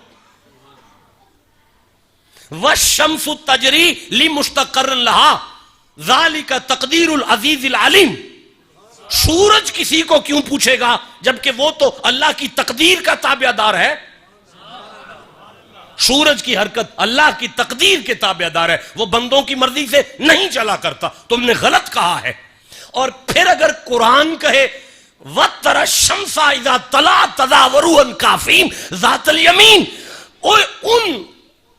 وَالشَّمْسُ تَجْرِي لِمُسْتَقَرٍ لَهَا ذَلِكَ تَقْدِيرُ الْعَزِيزِ الْعَلِيمِ۔ سورج کسی کو کیوں پوچھے گا جبکہ وہ تو اللہ کی تقدیر کا تابع دار ہے؟ سورج کی حرکت اللہ کی تقدیر کے تابع دار ہے، وہ بندوں کی مرضی سے نہیں چلا کرتا۔ تم نے غلط کہا ہے۔ اور پھر اگر قرآن کہے وَتَرَ الشَّمْسَ إِذَا طَلَعَتْ تَزَاوَرُ عَنْ كَهْفِهِمْ ذَاتَ الْيَمِينِ، ان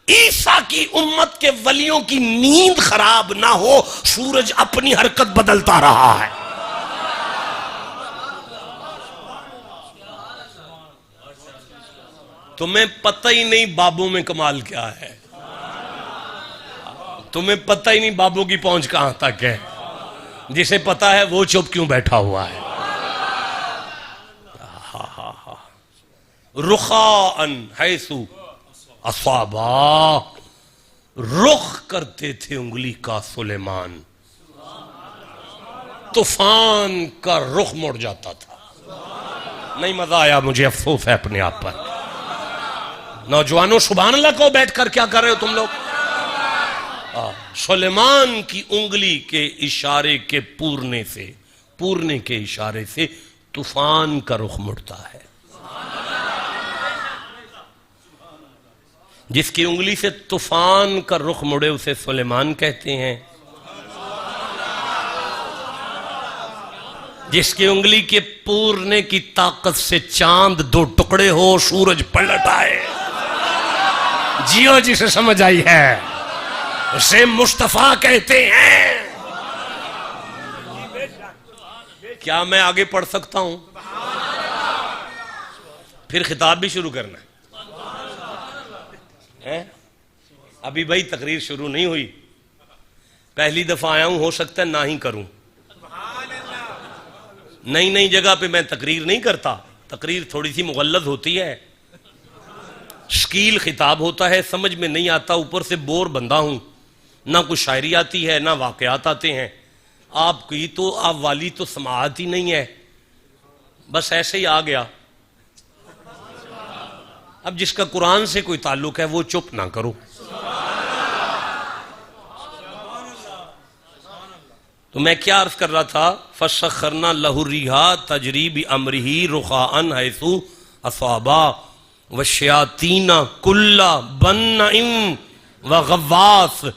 عیسیٰ کی امت کے ولیوں کی نیند خراب نہ ہو، سورج اپنی حرکت بدلتا رہا ہے۔ تمہیں پتہ ہی نہیں بابوں میں کمال کیا ہے، تمہیں پتہ ہی نہیں بابوں کی پہنچ کہاں تک ہے، جسے پتہ ہے وہ چپ کیوں بیٹھا ہوا ہے۔ رخاءً حیث اصابا، رخ کرتے تھے انگلی کا سلیمان، طوفان کا رخ مڑ جاتا تھا۔ نہیں مزہ آیا، مجھے افسوس ہے اپنے آپ پر۔ نوجوانوں سبحان اللہ کو بیٹھ کر کیا کر رہے ہو تم لوگ؟ سلیمان کی انگلی کے اشارے کے پورنے کے اشارے سے طوفان کا رخ مڑتا ہے۔ جس کی انگلی سے طوفان کا رخ مڑے اسے سلیمان کہتے ہیں، جس کی انگلی کے پورنے کی طاقت سے چاند دو ٹکڑے ہو، سورج پلٹ آئے، جیو جسے سمجھ آئی ہے، اسے مصطفیٰ کہتے ہیں۔ کیا میں آگے پڑھ سکتا ہوں؟ پھر خطاب بھی شروع کرنا ہے۔ ابھی بھائی تقریر شروع نہیں ہوئی، پہلی دفعہ آیا ہوں، ہو سکتا ہے نہ ہی کروں۔ نئی نئی جگہ پہ میں تقریر نہیں کرتا، تقریر تھوڑی سی مغلظ ہوتی ہے، شکیل خطاب ہوتا ہے، سمجھ میں نہیں آتا، اوپر سے بور بندہ ہوں، نہ کچھ شاعری آتی ہے نہ واقعات آتے ہیں۔ آپ کی تو آپ والی تو سماعت ہی نہیں ہے، بس ایسے ہی آ گیا۔ اب جس کا قرآن سے کوئی تعلق ہے وہ چپ نہ کرو۔ تو میں کیا عرض کر رہا تھا؟ فَسَخَّرْنَا لَهُ الرِّيحَ تَجْرِي بِأَمْرِهِ رُخَاءً حَيْثُ أَصَابَ وَالشَّيَاطِينَ كُلَّ بَنَّإٍ وَغَوَّاصٍ،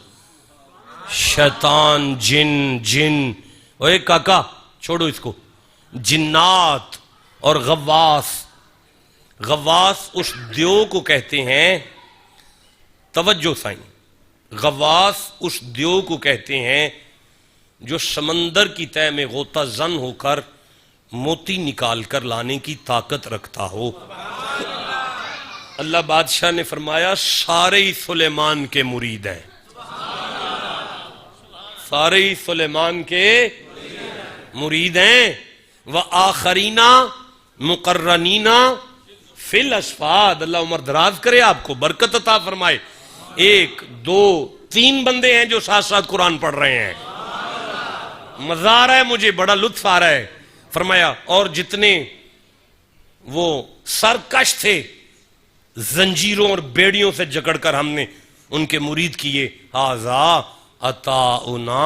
شیطان، جن اوے کاکا چھوڑو اس کو، جنات اور غواص اس دیو کو کہتے ہیں، توجہ سائیں، غواص اس دیو کو کہتے ہیں جو سمندر کی تہہ میں غوطہ زن ہو کر موتی نکال کر لانے کی طاقت رکھتا ہو۔ اللہ بادشاہ نے فرمایا سارے ہی سلیمان کے مرید ہیں، سارے ہی سلیمان کے مرید ہیں۔ وآخرین مقرنین فی الاسفاد، اللہ عمر دراز کرے، آپ کو برکت عطا فرمائے۔ 1 2 3 بندے ہیں جو ساتھ ساتھ قرآن پڑھ رہے ہیں، مزہ آ رہا ہے، مجھے بڑا لطف آ رہا ہے۔ فرمایا اور جتنے وہ سرکش تھے، زنجیروں اور بیڑیوں سے جکڑ کر ہم نے ان کے مرید کیے، ھذا عطاؤنا،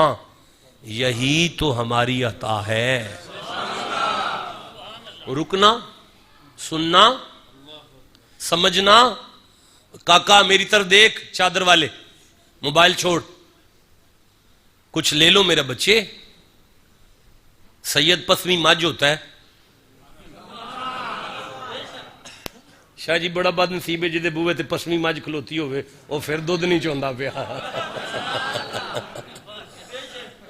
یہی تو ہماری عطا ہے۔ رکنا، سننا، سمجھنا۔ کاکا میری طرف دیکھ، چادر والے، موبائل چھوڑ، کچھ لے لو میرے بچے۔ سید پسویں ماج ہوتا ہے، شاہ جی بڑا بد نصیب ہے جدے بوئے تے پسویں ماج کھلوتی ہوئے، وہ پھر دودھ نہیں چوندا پیا۔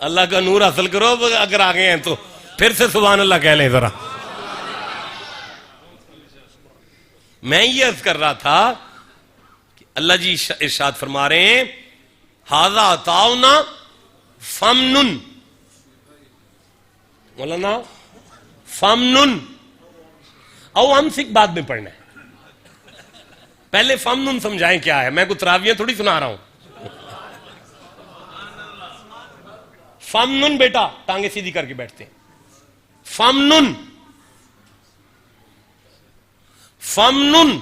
اللہ کا نور حاصل کرو، اگر آگے ہیں تو پھر سے سبحان اللہ کہہ لیں ذرا۔ میں یہ عرض کر رہا تھا کہ اللہ جی ارشاد فرما رہے ہیں ھذا عطاؤنا فمنن، مولانا فمنن او امسک بعد میں پڑھنا ہے، پہلے فمنن سمجھائیں کیا ہے، میں کوئی تراویاں تھوڑی سنا رہا ہوں. فمنن بیٹا ٹانگیں سیدھی کر کے بیٹھتے ہیں. فمنن فمنن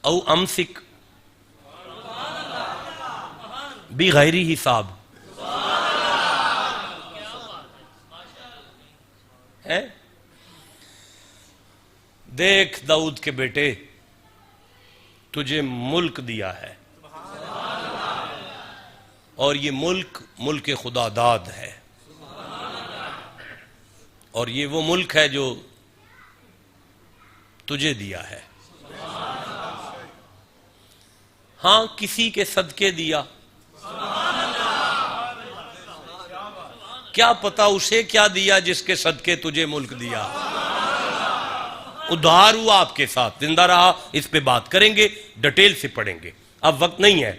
او امسک بغیر حساب ہے. دیکھ داؤد کے بیٹے تجھے ملک دیا ہے اور یہ ملک ملک خدا داد ہے، اور یہ وہ ملک ہے جو تجھے دیا ہے. ہاں کسی کے صدقے دیا، کیا پتا اسے کیا دیا جس کے صدقے تجھے ملک دیا. ادھار ہوا آپ کے ساتھ، زندہ رہا، اس پہ بات کریں گے، ڈیٹیل سے پڑھیں گے، اب وقت نہیں ہے.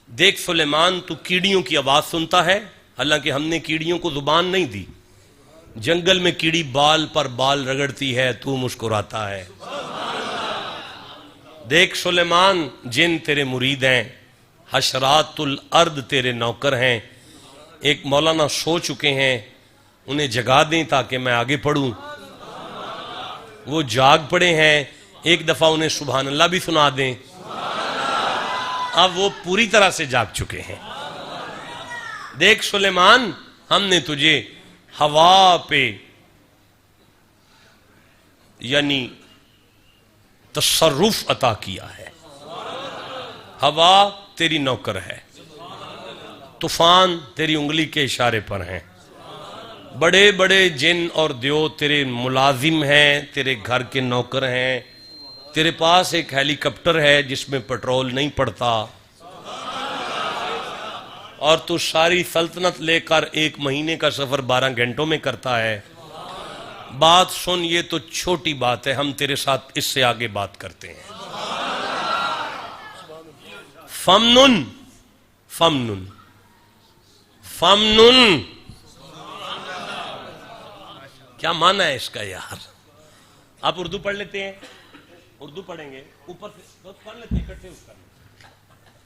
دیکھ سلیمان تو کیڑیوں کی آواز سنتا ہے، حالانکہ ہم نے کیڑیوں کو زبان نہیں دی. جنگل میں کیڑی بال پر بال رگڑتی ہے، تو مسکراتا ہے. دیکھ سلیمان جن تیرے مرید ہیں، حشرات الارض تیرے نوکر ہیں. ایک مولانا سو چکے ہیں، انہیں جگا دیں تاکہ میں آگے پڑھوں. وہ جاگ پڑے ہیں، ایک دفعہ انہیں سبحان اللہ بھی سنا دیں. اب وہ پوری طرح سے جاگ چکے ہیں. دیکھ سلیمان ہم نے تجھے ہوا پہ یعنی تصرف عطا کیا ہے. ہوا تیری نوکر ہے، طوفان تیری انگلی کے اشارے پر ہیں، بڑے بڑے جن اور دیو تیرے ملازم ہیں، تیرے گھر کے نوکر ہیں. تیرے پاس ایک ہیلی کاپٹر ہے جس میں پیٹرول نہیں پڑتا، اور تو ساری سلطنت لے کر 1 مہینے کا سفر 12 گھنٹوں میں کرتا ہے. بات سن، یہ تو چھوٹی بات ہے، ہم تیرے ساتھ اس سے آگے بات کرتے ہیں. فمنن فمنن فمنن کیا معنی ہے اس کا یار؟ آپ اردو پڑھ لیتے ہیں؟ اردو پڑھیں گے، اوپر سے پڑھ لیتے ہیں اکٹھے اس کا.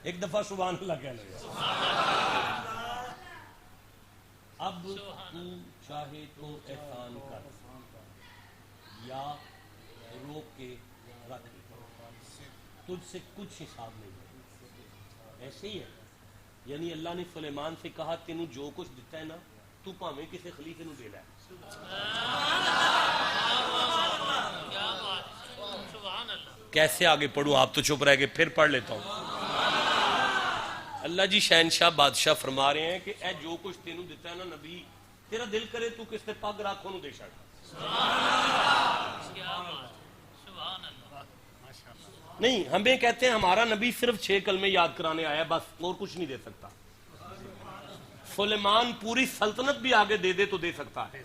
ایک دفعہ سبحان اللہ کہہ لو. اب تو چاہے تو احسان کر یا روک کے رکھ، تجھ سے کچھ حساب نہیں ہے. ایسے ہی ہے، یعنی اللہ نے سلیمان سے کہا تینوں جو کچھ دیتا ہے نا، تو پاویں کسی خلیفے نو دے لے. کیسے آگے پڑھوں؟ آپ تو چپ رہ گئے، پھر پڑھ لیتا ہوں. اللہ جی شہنشاہ بادشاہ فرما رہے ہیں کہ اے جو کچھ تینوں دیتا ہے نا نبی، تیرا دل کرے تو کس تے پگ رکھ انہوں دے چھڑ. نہیں، ہمیں کہتے ہیں ہمارا نبی صرف 6 کلمے یاد کرانے آیا، بس اور کچھ نہیں دے سکتا. سلیمان پوری سلطنت بھی آگے دے دے تو دے سکتا ہے.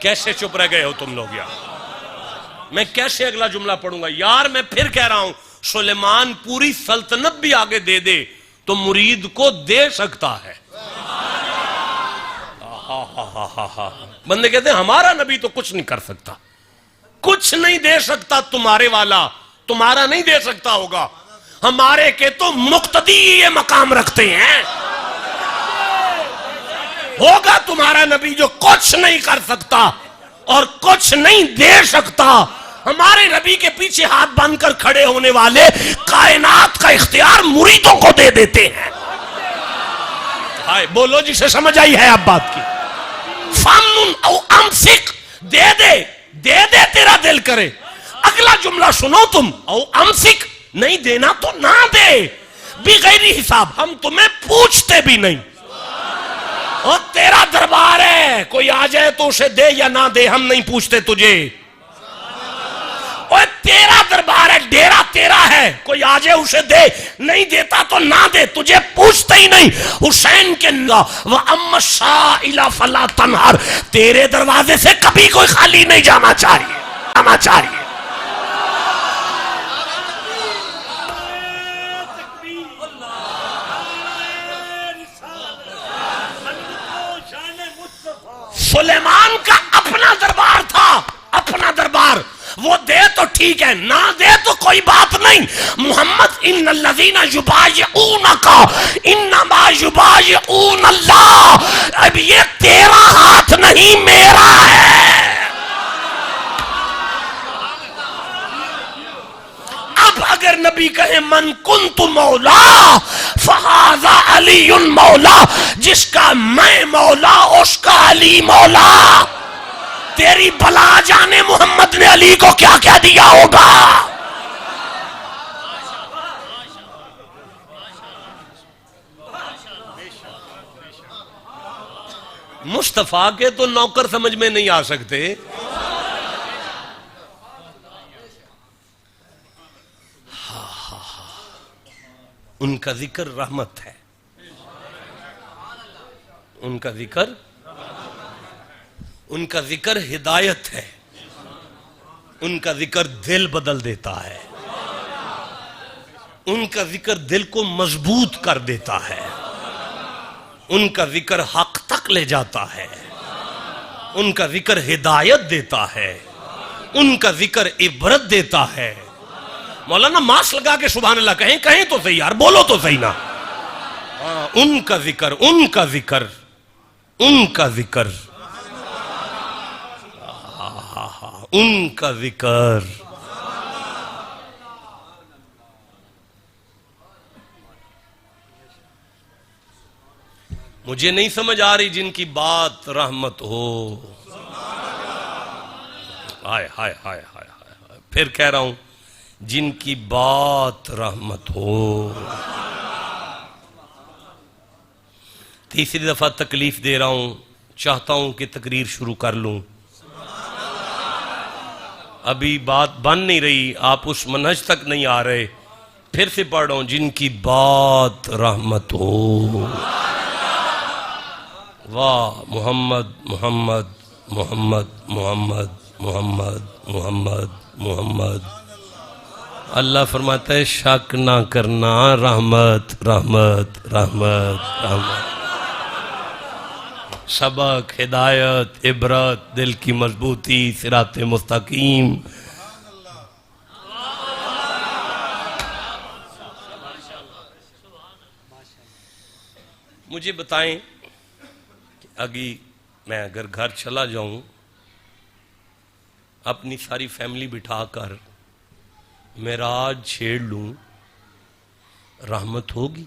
کیسے چپ رہ گئے ہو تم لوگ یار؟ میں کیسے اگلا جملہ پڑھوں گا یار؟ میں پھر کہہ رہا ہوں، سلیمان پوری سلطنت بھی آگے دے دے تو مرید کو دے سکتا ہے. بندے کہتے ہیں ہمارا نبی تو کچھ نہیں کر سکتا. کچھ نہیں دے سکتا تمہارے والا، تمہارا نہیں دے سکتا ہوگا. ہمارے کے تو مقتدی یہ مقام رکھتے ہیں. ہوگا تمہارا نبی جو کچھ نہیں کر سکتا اور کچھ نہیں دے سکتا. ہمارے نبی کے پیچھے ہاتھ باندھ کر کھڑے ہونے والے کائنات کا اختیار مریدوں کو دے دیتے ہیں. بولو جسے سمجھ آئی ہے اب بات کی. فامنن او امسک، دے دے دے دے تیرا دل کرے. اگلا جملہ سنو تم، او امسک، نہیں دینا تو نہ دے، بغیر حساب، ہم تمہیں پوچھتے بھی نہیں. اور تیرا دربار ہے، کوئی آ جائے تو اسے دے یا نہ دے، ہم نہیں پوچھتے تجھے. اور تیرا دربار ہے، ڈیرا تیرا ہے، کوئی آ جائے اسے دے، نہیں دیتا تو نہ دے، تجھے پوچھتے ہی نہیں۔ حسین کے وَأَمَّا السَّائِلَ فَلَا تَنْهَرْ، تیرے دروازے سے کبھی کوئی خالی نہیں جانا چاہیے۔ سلیمان کا اپنا دربار تھا، اپنا دربار، وہ دے تو ٹھیک ہے، نہ دے تو کوئی بات نہیں۔ محمد ان الذین یبایعونک انما یبایعون اللہ، اب یہ تیرا ہاتھ نہیں میرا ہے۔ اب اگر نبی کہے من کنت مولا فہذا علی مولا، جس کا میں مولا اس کا علی مولا، تیری بلا جانے محمد نے علی کو کیا کیا دیا ہوگا۔ مصطفیٰ کے تو نوکر سمجھ میں نہیں آ سکتے۔ ان کا ذکر رحمت ہے، ان کا ذکر ہدایت ہے، ان کا ذکر دل بدل دیتا ہے، ان کا ذکر دل کو مضبوط کر دیتا ہے، ان کا ذکر حق تک لے جاتا ہے، ان کا ذکر ہدایت دیتا ہے، ان کا ذکر عبرت دیتا ہے۔ مولانا ماسک لگا کے سبحان اللہ کہیں تو صحیح یار، بولو تو صحیح نا۔ ان کا ذکر مجھے نہیں سمجھ آ رہی جن کی بات رحمت ہو۔ ہائے ہائے ہائے ہائے ہائے، پھر کہہ رہا ہوں جن کی بات رحمت ہو۔ تیسری دفعہ تکلیف دے رہا ہوں، چاہتا ہوں کہ تقریر شروع کر لوں، ابھی بات بن نہیں رہی، آپ اس منہج تک نہیں آ رہے، پھر سے پڑھ رہا ہوں جن کی بات رحمت ہو۔ واہ محمد محمد محمد محمد محمد محمد محمد۔ اللہ فرماتا ہے شک نہ کرنا، رحمت رحمت رحمت رحمت، سبق، ہدایت، عبرت، دل کی مضبوطی، صراط مستقیم۔ مجھے بتائیں کہ اگی میں اگر گھر چلا جاؤں، اپنی ساری فیملی بٹھا کر معراج چھیڑ لوں، رحمت ہوگی؟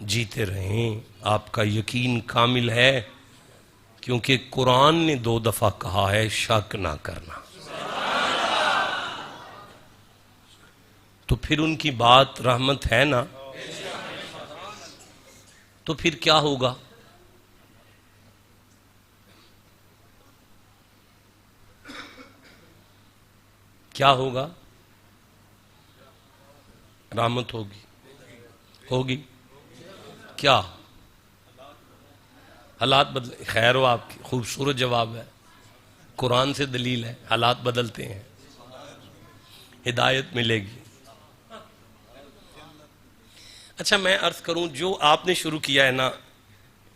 جیتے رہیں، آپ کا یقین کامل ہے، کیونکہ قرآن نے 2 دفعہ کہا ہے شک نہ کرنا۔ تو پھر ان کی بات رحمت ہے نا، تو پھر کیا ہوگا؟ کیا ہوگا؟ رحمت ہوگی کیا؟ حالات بدلے، خیر ہو آپ کی، خوبصورت جواب ہے، قرآن سے دلیل ہے، حالات بدلتے ہیں، ہدایت ملے گی۔ اچھا میں عرض کروں، جو آپ نے شروع کیا ہے نا،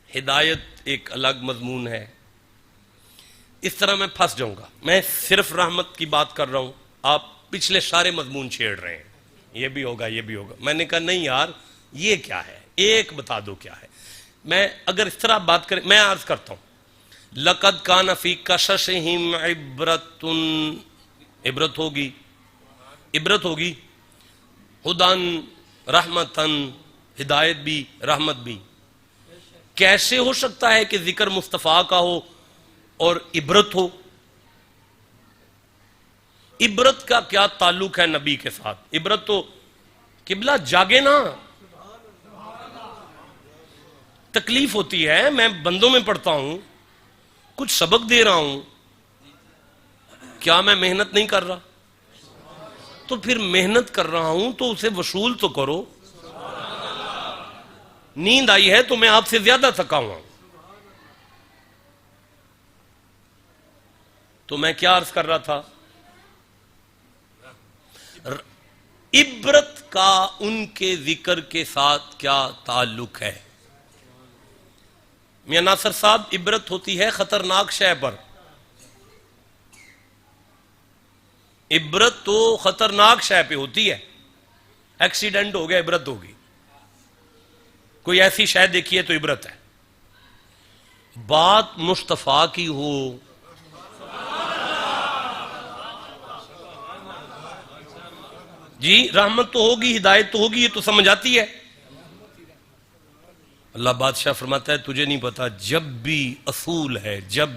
ہدایت ایک الگ مضمون ہے، اس طرح میں پھنس جاؤں گا۔ میں صرف رحمت کی بات کر رہا ہوں، آپ پچھلے سارے مضمون چھیڑ رہے ہیں، یہ بھی ہوگا یہ بھی ہوگا۔ میں نے کہا نہیں یار، یہ کیا ہے، ایک بتا دو کیا ہے۔ میں اگر اس طرح بات کریں، میں عرض کرتا ہوں لَقَدْ كَانَ فِي قَصَصِهِمْ عبرت ہوگی، ہدن، رحمتن، ہدایت بھی، رحمت بھی۔ کیسے ہو سکتا ہے کہ ذکر مصطفیٰ کا ہو اور عبرت ہو؟ عبرت کا کیا تعلق ہے نبی کے ساتھ؟ عبرت تو قبلہ جاگے نا، تکلیف ہوتی ہے، میں بندوں میں پڑھتا ہوں، کچھ سبق دے رہا ہوں، کیا میں محنت نہیں کر رہا؟ تو پھر محنت کر رہا ہوں تو اسے وصول تو کرو. نیند آئی ہے تو میں آپ سے زیادہ تھکا ہوا ہوں. تو میں کیا عرض کر رہا تھا؟ عبرت کا ان کے ذکر کے ساتھ کیا تعلق ہے؟ میاں ناصر صاحب، عبرت ہوتی ہے خطرناک شے پر. عبرت تو خطرناک شے پہ ہوتی ہے. ایکسیڈنٹ ہو گیا عبرت ہوگی. کوئی ایسی شے دیکھیے تو عبرت ہے. بات مصطفیٰ کی ہو، جی رحمت تو ہوگی، ہدایت تو ہوگی، یہ تو سمجھ آتی ہے. اللہ بادشاہ فرماتا ہے تجھے نہیں پتا، جب بھی اصول ہے، جب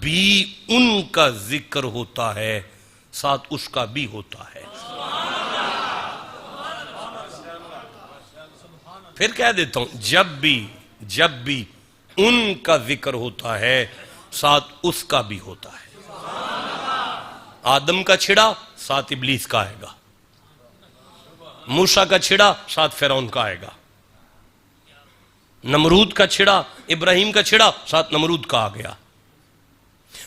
بھی ان کا ذکر ہوتا ہے ساتھ اس کا بھی ہوتا ہے. پھر کہہ دیتا ہوں، جب بھی ان کا ذکر ہوتا ہے ساتھ اس کا بھی ہوتا ہے. آدم کا چھڑا ساتھ ابلیس کا آئے گا، موسیٰ کا چھڑا ساتھ فرعون کا آئے گا، نمرود کا چھڑا، ابراہیم کا چھڑا ساتھ نمرود کا آ گیا،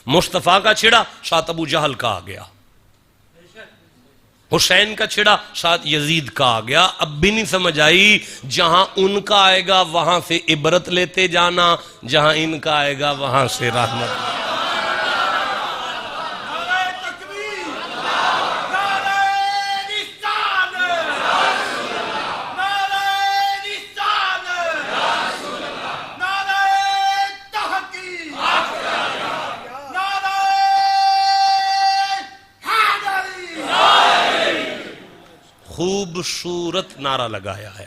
مصطفیٰ کا چھڑا ساتھ ابو جہل کا آ گیا، حسین کا چھڑا ساتھ یزید کا آ گیا. اب بھی نہیں سمجھ آئی؟ جہاں ان کا آئے گا وہاں سے عبرت لیتے جانا، جہاں ان کا آئے گا وہاں سے رحمت. خوبصورت نعرہ لگایا ہے.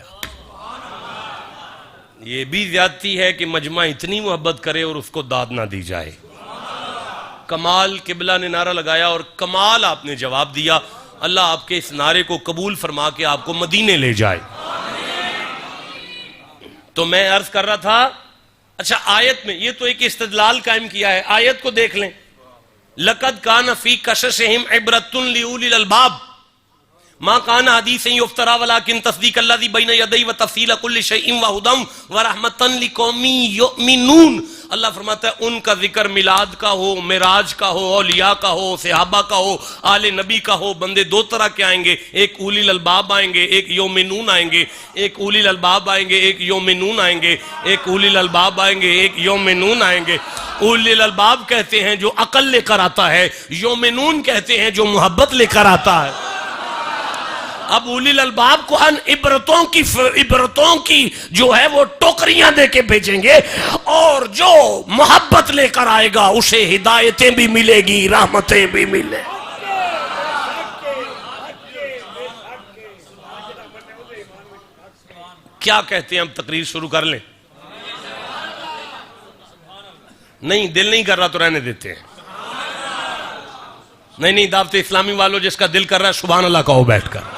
یہ بھی زیادتی ہے کہ مجمع اتنی محبت کرے اور اس کو داد نہ دی جائے. کمال قبلہ نے نعرہ لگایا اور کمال آپ نے جواب دیا. اللہ آپ کے اس نعرے کو قبول فرما کے آپ کو مدینے لے جائے. تو میں عرض کر رہا تھا، اچھا آیت میں یہ تو ایک استدلال قائم کیا ہے. آیت کو دیکھ لیں، لَقَدْ كَانَ فِي قَصَصِهِمْ عِبْرَةٌ لِأُولِي الْأَلْبَابِ ما كان حديثا يفترى ولكن تصديق الذي بين يديه وتفصيل كل شيء وهدى ورحمة لقوم يؤمنون. اللہ فرماتا ہے ان کا ذکر میلاد کا ہو، معراج کا ہو، اولیاء کا ہو، صحابہ کا ہو، آل نبی کا ہو. بندے دو طرح کے آئیں گے، ایک اولی الالباب آئیں گے، ایک یومنون آئیں گے. ایک اولی الالباب آئیں گے، ایک یومنون آئیں گے. ایک اولی الالباب آئیں گے، ایک یومنون آئیں گے. اولی الالباب کہتے ہیں جو عقل لے کر آتا ہے، یومنون کہتے ہیں جو محبت لے کر آتا ہے. اب اولی الالباب کو ہم عبرتوں کی جو ہے وہ ٹوکریاں دے کے بھیجیں گے، اور جو محبت لے کر آئے گا اسے ہدایتیں بھی ملے گی، رحمتیں بھی ملے. کیا کہتے ہیں؟ ہم تقریر شروع کر لیں؟ نہیں، دل نہیں کر رہا تو رہنے دیتے ہیں. نہیں، دعوت اسلامی والوں جس کا دل کر رہا ہے سبحان اللہ کہو بیٹھ کر.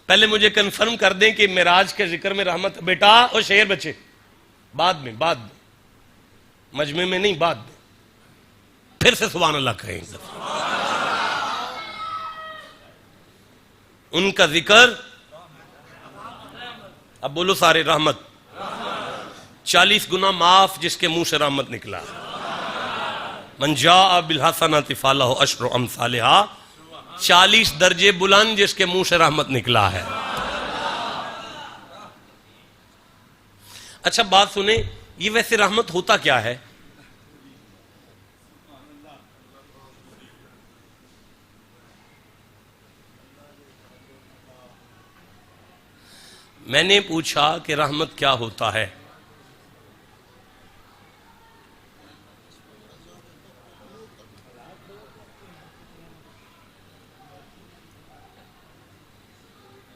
پہلے مجھے کنفرم کر دیں کہ معراج کے ذکر میں رحمت. بیٹا اور شعر بچے بعد میں مجمع میں نہیں، بعد میں پھر سے سبحان اللہ کہیں گے. ان کا ذکر، اب بولو سارے، رحمت. 40 گنا معاف جس کے منہ سے رحمت نکلا. من جاء بالحسنۃ فلہ عشر امثالھا. 40 درجے بلند جس کے منہ سے رحمت نکلا ہے. اچھا بات سنیں، یہ ویسے رحمت ہوتا کیا ہے؟ میں نے پوچھا کہ رحمت کیا ہوتا ہے؟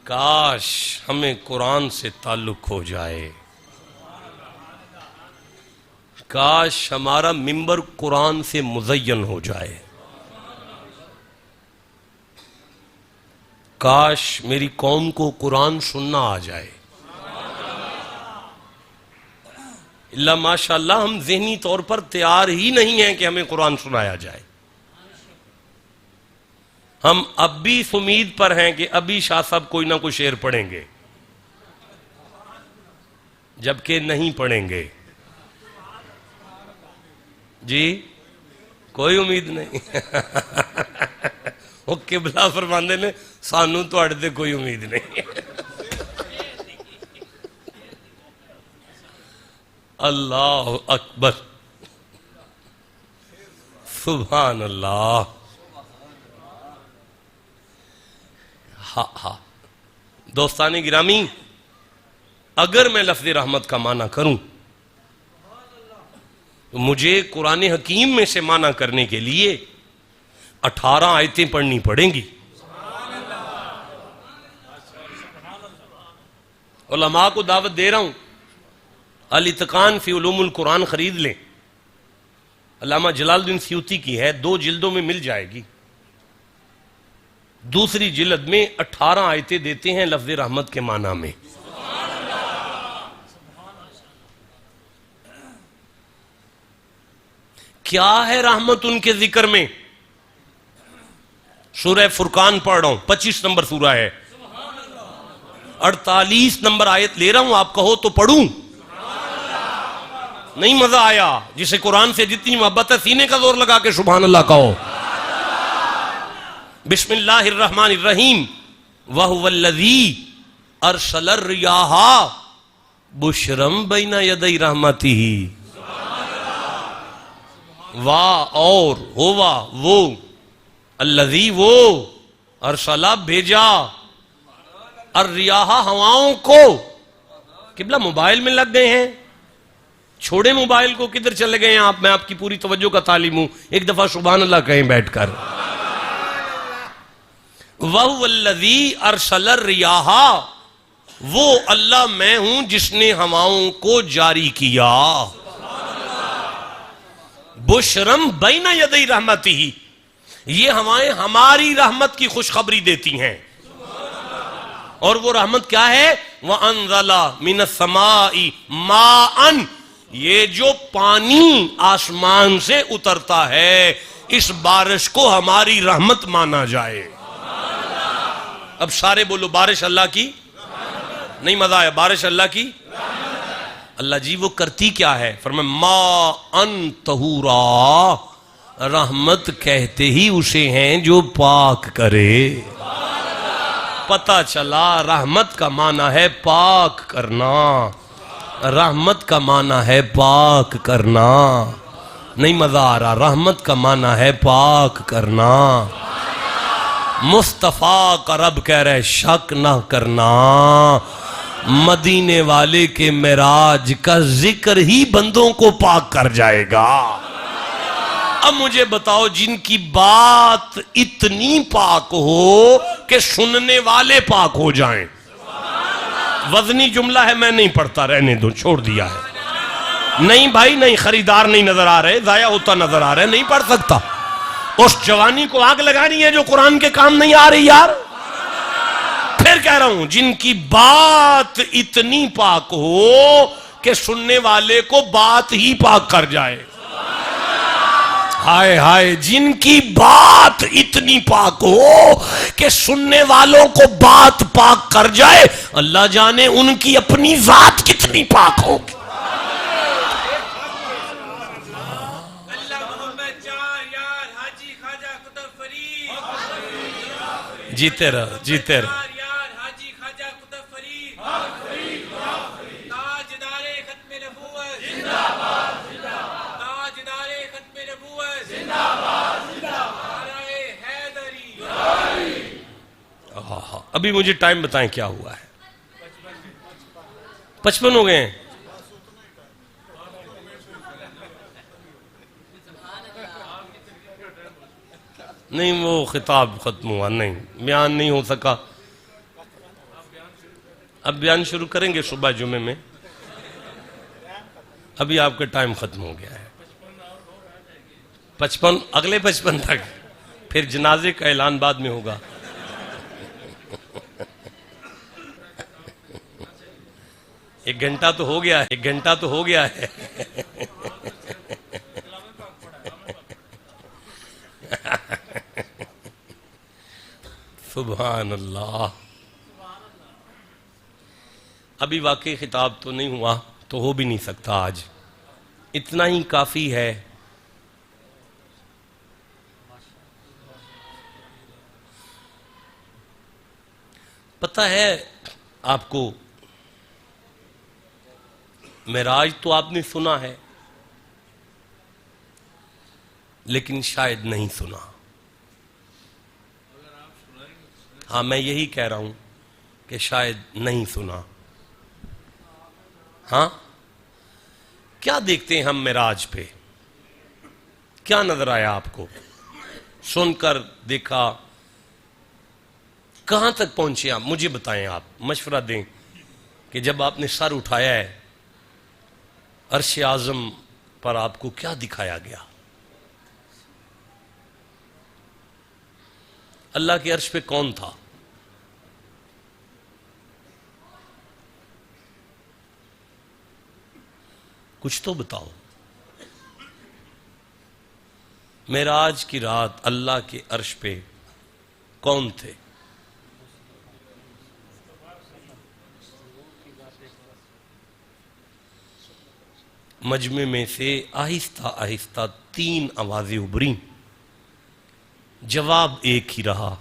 کاش ہمیں قرآن سے تعلق ہو جائے، کاش ہمارا منبر قرآن سے مزین ہو جائے، کاش میری قوم کو قرآن سننا آ جائے. اللہ ماشاءاللہ ہم ذہنی طور پر تیار ہی نہیں ہیں کہ ہمیں قرآن سنایا جائے. ہم اب بھی اس امید پر ہیں کہ ابھی شاہ صاحب کوئی نہ کوئی شعر پڑھیں گے، جبکہ نہیں پڑھیں گے. جی کوئی امید نہیں. وہ قبلہ فرماندے نے سانو تواڈے تے کوئی امید نہیں. اللہ اکبر، سبحان اللہ. ہاں دوستان گرامی، اگر میں لفظ رحمت کا معنی کروں تو مجھے قرآن حکیم میں سے معنی کرنے کے لیے 18 آیتیں پڑھنی پڑیں گی. علماء کو دعوت دے رہا ہوں، الاتقان فی علوم القرآن خرید لیں. علامہ جلال الدین سیوطی کی ہے، 2 جلدوں میں مل جائے گی. دوسری جلد میں 18 آیتیں دیتے ہیں لفظ رحمت کے معنی میں. کیا ہے رحمت ان کے ذکر میں؟ سورہ فرقان پڑھ رہا ہوں، 25 نمبر سورہ ہے. 48 نمبر آیت لے رہا ہوں، آپ کہو تو پڑھوں؟ نہیں مزہ آیا؟ جسے قرآن سے جتنی محبت ہے سینے کا زور لگا کے سبحان اللہ کہو. بسم اللہ الرحمن الرحیم. وَهُوَ الَّذِي أَرْسَلَ الرِّيَاحَ بُشْرًا بَيْنَ يَدَيْ رَحْمَتِهِ. اور ہوا وہ، الذی وہ، ارسلہ بھیجا، الریاح ہواؤں کو. قبلہ موبائل میں لگ گئے ہیں، چھوڑے موبائل کو، کدھر چلے گئے ہیں آپ؟ میں آپ کی پوری توجہ کا تعلیم ہوں، ایک دفعہ سبحان اللہ کہیں بیٹھ کر. وَهُوَ الَّذِي أَرْسَلَ الرِّيَاحَ، وہ اللہ میں ہوں جس نے ہواؤں کو جاری کیا. بشرم بین یدی رحمتہ، یہ ہوائیں ہماری رحمت کی خوشخبری دیتی ہیں. اور وہ رحمت کیا ہے؟ وَأَنزَلَ مِنَ السَّمَاءِ مَاءً، یہ جو پانی آسمان سے اترتا ہے، اس بارش کو ہماری رحمت مانا جائے. اب سارے بولو بارش اللہ کی. نہیں مزہ آیا؟ بارش اللہ کی. اللہ جی وہ کرتی کیا ہے؟ فرمایا ماءً طہورا، رحمت کہتے ہی اسے ہیں جو پاک کرے. پتہ چلا رحمت کا معنی ہے پاک کرنا. رحمت کا معنی ہے پاک کرنا. نہیں مزہ آ رہا؟ رحمت کا معنی ہے پاک کرنا. مصطفیٰ کا رب کہہ رہے شک نہ کرنا، مدینے والے کے معراج کا ذکر ہی بندوں کو پاک کر جائے گا. اب مجھے بتاؤ، جن کی بات اتنی پاک ہو کہ سننے والے پاک ہو جائیں. وزنی جملہ ہے، میں نہیں پڑھتا، رہنے دو، چھوڑ دیا ہے. نہیں بھائی نہیں، خریدار نہیں نظر آ رہے، ضائع ہوتا نظر آ رہے، نہیں پڑھ سکتا. اس جوانی کو آگ لگانی ہے جو قرآن کے کام نہیں آ رہی یار. پھر کہہ رہا ہوں، جن کی بات اتنی پاک ہو کہ سننے والے کو بات ہی پاک کر جائے. ہائے ہائے، جن کی بات اتنی پاک ہو کہ سننے والوں کو بات پاک کر جائے، اللہ جانے ان کی اپنی ذات کتنی پاک ہوگی. جیتے رہو، جیتے رہو. ابھی مجھے ٹائم بتائیں کیا ہوا ہے؟ 55 ہو گئے ہیں. نہیں وہ خطاب ختم ہوا، نہیں بیان نہیں ہو سکا. اب بیان شروع کریں گے صبح جمعے میں. ابھی آپ کا ٹائم ختم ہو گیا ہے. 55 اگلے 55 تک، پھر جنازے کا اعلان بعد میں ہوگا. ایک گھنٹہ تو ہو گیا ہے، ایک گھنٹہ تو ہو گیا ہے. سبحان اللہ. ابھی واقعی خطاب تو نہیں ہوا تو ہو بھی نہیں سکتا آج. اتنا ہی کافی ہے. پتہ ہے آپ کو معراج تو آپ نے سنا ہے لیکن شاید نہیں سنا. ہاں میں یہی کہہ رہا ہوں کہ شاید نہیں سنا. ہاں کیا دیکھتے ہیں ہم معراج پہ؟ کیا نظر آیا آپ کو؟ سن کر دیکھا کہاں تک پہنچے آپ؟ مجھے بتائیں، آپ مشورہ دیں کہ جب آپ نے سر اٹھایا ہے عرش اعظم پر آپ کو کیا دکھایا گیا؟ اللہ کے عرش پہ کون تھا؟ کچھ تو بتاؤ. معراج کی رات اللہ کے عرش پہ کون تھے؟ مجمع میں سے آہستہ آہستہ 3 آوازیں ابھریں. جواب ایک ہی رہا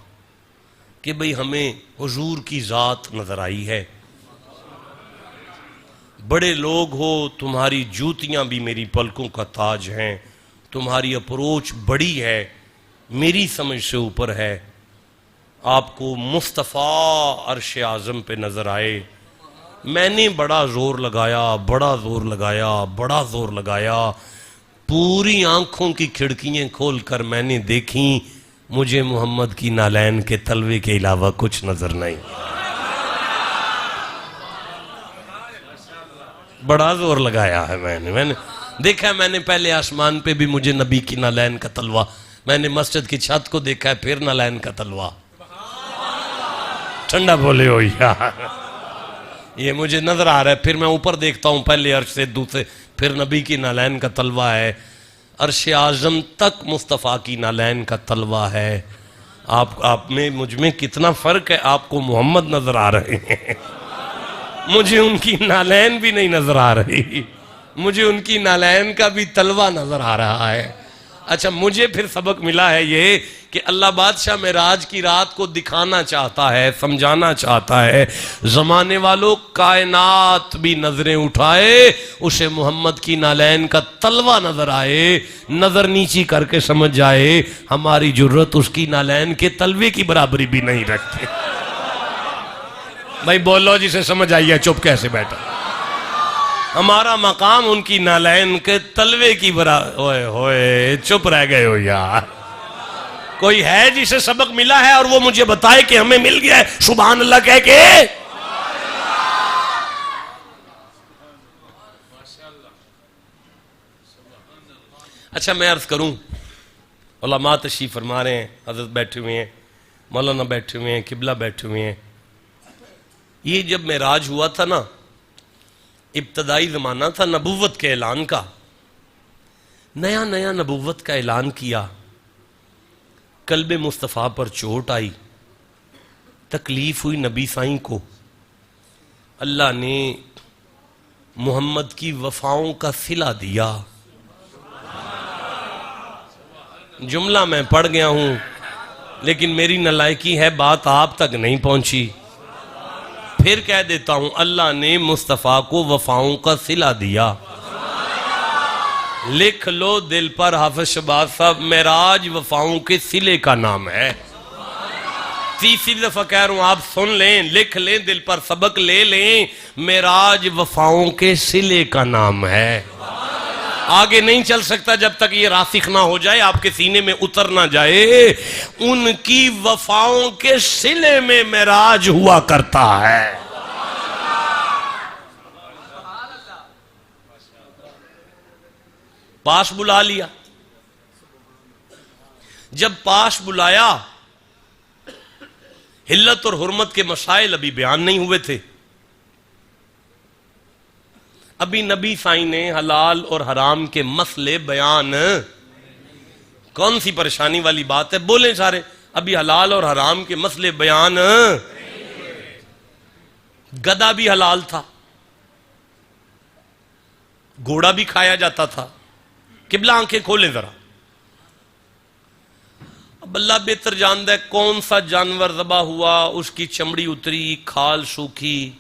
کہ بھئی ہمیں حضور کی ذات نظر آئی ہے. بڑے لوگ ہو، تمہاری جوتیاں بھی میری پلکوں کا تاج ہیں، تمہاری اپروچ بڑی ہے، میری سمجھ سے اوپر ہے. آپ کو مصطفیٰ عرش اعظم پہ نظر آئے. میں نے بڑا زور لگایا، بڑا زور لگایا، بڑا زور لگایا. پوری آنکھوں کی کھڑکیاں کھول کر میں نے دیکھیں، مجھے محمد کی نالین کے تلوے کے علاوہ کچھ نظر نہیں. بڑا زور لگایا ہے میں نے دیکھا ہے. میں نے پہلے آسمان پہ بھی مجھے نبی کی نالین کا تلوہ، میں نے مسجد کی چھت کو دیکھا ہے، پھر نالین کا تلوہ. ٹھنڈا بولے ہو یار، یہ مجھے نظر آ رہا ہے. پھر میں اوپر دیکھتا ہوں، پہلے عرش سے دوسرے، پھر نبی کی نالین کا تلوہ ہے. عرش اعظم تک مصطفیٰ کی نالین کا تلوہ ہے. آپ میں مجھ میں کتنا فرق ہے. آپ کو محمد نظر آ رہے ہیں، مجھے ان کی نالین بھی نہیں نظر آ رہی. مجھے ان کی نالین کا بھی تلوہ نظر آ رہا ہے. اچھا مجھے پھر سبق ملا ہے یہ کہ اللہ بادشاہ معراج کی رات کو دکھانا چاہتا ہے، سمجھانا چاہتا ہے. زمانے والوں، کائنات بھی نظریں اٹھائے، اسے محمد کی نالین کا تلوہ نظر آئے، نظر نیچی کر کے سمجھ جائے ہماری جرت اس کی نالین کے تلوے کی برابری بھی نہیں رکھتے. بھائی بولو جسے سمجھ آئی ہے، چپ کیسے بیٹھا؟ ہمارا مقام ان کی نالین کے تلوے کی ہوئے ہوئے چپ رہ گئے ہو یار. کوئی ہے جسے سبق ملا ہے اور وہ مجھے بتائے کہ ہمیں مل گیا ہے سبحان اللہ کہہ کے؟ اچھا میں عرض کروں، علماء تشریف فرما رہے ہیں، حضرت بیٹھے ہوئے ہیں، مولانا بیٹھے ہوئے ہیں، قبلہ بیٹھے ہوئے ہیں. یہ جب معراج ہوا تھا نا، ابتدائی زمانہ تھا نبوت کے اعلان کا. نیا نیا نبوت کا اعلان کیا. قلب مصطفیٰ پر چوٹ آئی، تکلیف ہوئی نبی سائیں کو. اللہ نے محمد کی وفاؤں کا صلہ دیا. جملہ میں پڑھ گیا ہوں لیکن میری نالائکی ہے، بات آپ تک نہیں پہنچی. پھر کہہ دیتا ہوں، اللہ نے مصطفیٰ کو وفاؤں کا صلہ دیا. لکھ لو دل پر حافظ شہباز صاحب، معراج وفاؤں کے صلے کا نام ہے. تیسری دفعہ کہہ رہا ہوں، آپ سن لیں، لکھ لیں، دل پر سبق لے لیں. معراج وفاؤں کے صلے کا نام ہے. آگے نہیں چل سکتا جب تک یہ راسخ نہ ہو جائے، آپ کے سینے میں اتر نہ جائے. ان کی وفاؤں کے صلے میں معراج ہوا کرتا ہے. پاس بلا لیا. جب پاس بلایا، حلت اور حرمت کے مسائل ابھی بیان نہیں ہوئے تھے. ابھی نبی سائیں نے حلال اور حرام کے مسئلے بیان. کون سی پریشانی والی بات ہے؟ بولیں سارے، ابھی حلال اور حرام کے مسئلے بیان، گدھا بھی حلال تھا، گھوڑا بھی کھایا جاتا تھا۔ قبلہ آنکھیں کھولیں ذرا، اب اللہ بہتر جانتا ہے کون سا جانور ذبح ہوا، اس کی چمڑی اتری، کھال سوکھی،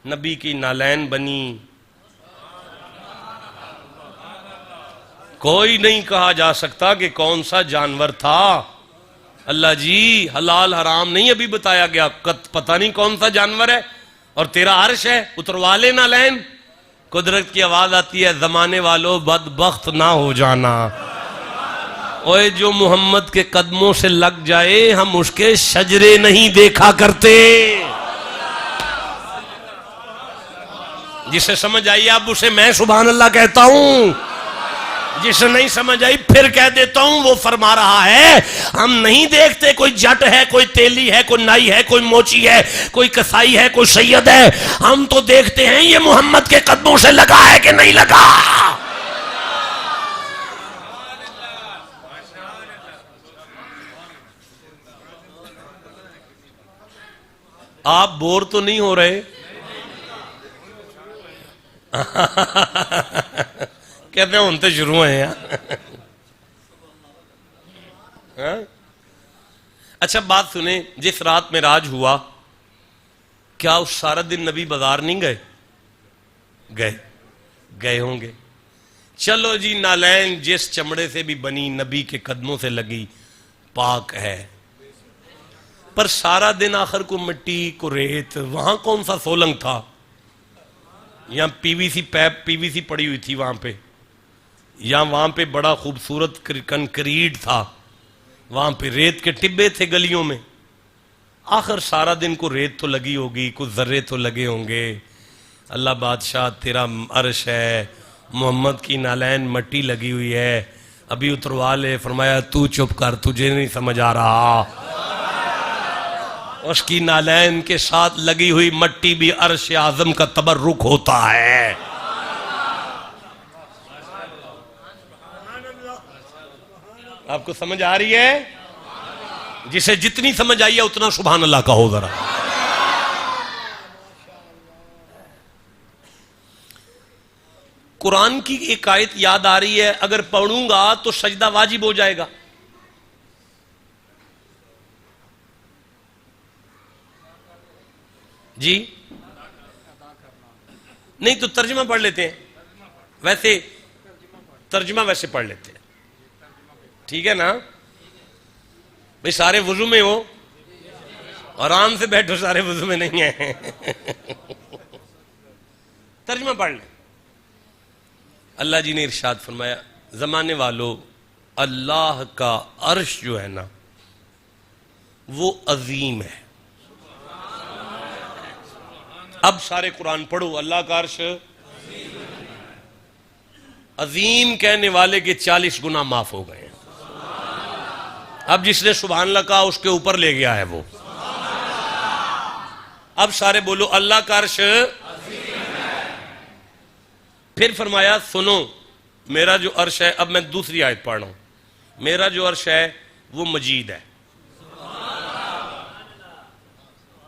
نبی کی نالین بنی، کوئی نہیں کہا جا سکتا کہ کون سا جانور تھا۔ اللہ جی حلال حرام نہیں ابھی بتایا گیا، پتہ نہیں کون سا جانور ہے، اور تیرا عرش ہے، اتروا لے نالین۔ قدرت کی آواز آتی ہے، زمانے والوں بدبخت نہ ہو جانا، اوے جو محمد کے قدموں سے لگ جائے ہم اس کے شجرے نہیں دیکھا کرتے۔ جسے سمجھ آئی اب اسے میں سبحان اللہ کہتا ہوں، جسے نہیں سمجھ آئی پھر کہہ دیتا ہوں۔ وہ فرما رہا ہے ہم نہیں دیکھتے کوئی جٹ ہے، کوئی تیلی ہے، کوئی نائی ہے، کوئی موچی ہے، کوئی کسائی ہے، کوئی سید ہے، ہم تو دیکھتے ہیں یہ محمد کے قدموں سے لگا ہے کہ نہیں لگا۔ آپ بور تو نہیں ہو رہے؟ کہتے ہیں ہونتے شروع ہیں ہاں؟ اچھا بات سنیں، جس رات معراج ہوا کیا اس سارا دن نبی بازار نہیں گئے؟ گئے ہوں گے۔ چلو جی نالین جس چمڑے سے بھی بنی نبی کے قدموں سے لگی پاک ہے، پر سارا دن آخر کو مٹی کو ریت، وہاں کون سا سولنگ تھا؟ یہاں پی وی سی پیپ پی وی سی پڑی ہوئی تھی وہاں پہ، یا وہاں پہ بڑا خوبصورت کنکریٹ تھا، وہاں پہ ریت کے ٹبے تھے گلیوں میں۔ آخر سارا دن کو ریت تو لگی ہوگی، کچھ ذرے تو لگے ہوں گے۔ اللہ بادشاہ تیرا عرش ہے، محمد کی نالین مٹی لگی ہوئی ہے، ابھی اتروا لے۔ فرمایا تو چپ کر، تجھے نہیں سمجھ آ رہا، اس کی نالین کے ساتھ لگی ہوئی مٹی بھی عرش اعظم کا تبرک ہوتا ہے۔ آپ کو سمجھ آ رہی ہے؟ جسے جتنی سمجھ آئی ہے اتنا سبحان اللہ کہو ذرا۔ قرآن کی ایک آیت یاد آ رہی ہے، اگر پڑھوں گا تو سجدہ واجب ہو جائے گا۔ جی نہیں تو ترجمہ پڑھ لیتے ہیں، ویسے ترجمہ ویسے پڑھ لیتے ہیں، ٹھیک ہے نا بھئی؟ سارے وضو میں ہو، آرام سے بیٹھو، سارے وضو میں نہیں ہیں۔ ترجمہ پڑھ لیں۔ اللہ جی نے ارشاد فرمایا، زمانے والو اللہ کا عرش جو ہے نا وہ عظیم ہے۔ اب سارے قرآن پڑھو، اللہ کا عرش عظیم کہنے والے کے 40 گناہ معاف ہو گئے ہیں۔ اب جس نے سبحان اللہ کہا اس کے اوپر لے گیا ہے وہ۔ اب سارے بولو اللہ کا عرش۔ پھر فرمایا سنو میرا جو عرش ہے، اب میں دوسری آیت پڑھ رہا ہوں، میرا جو عرش ہے وہ مجید ہے۔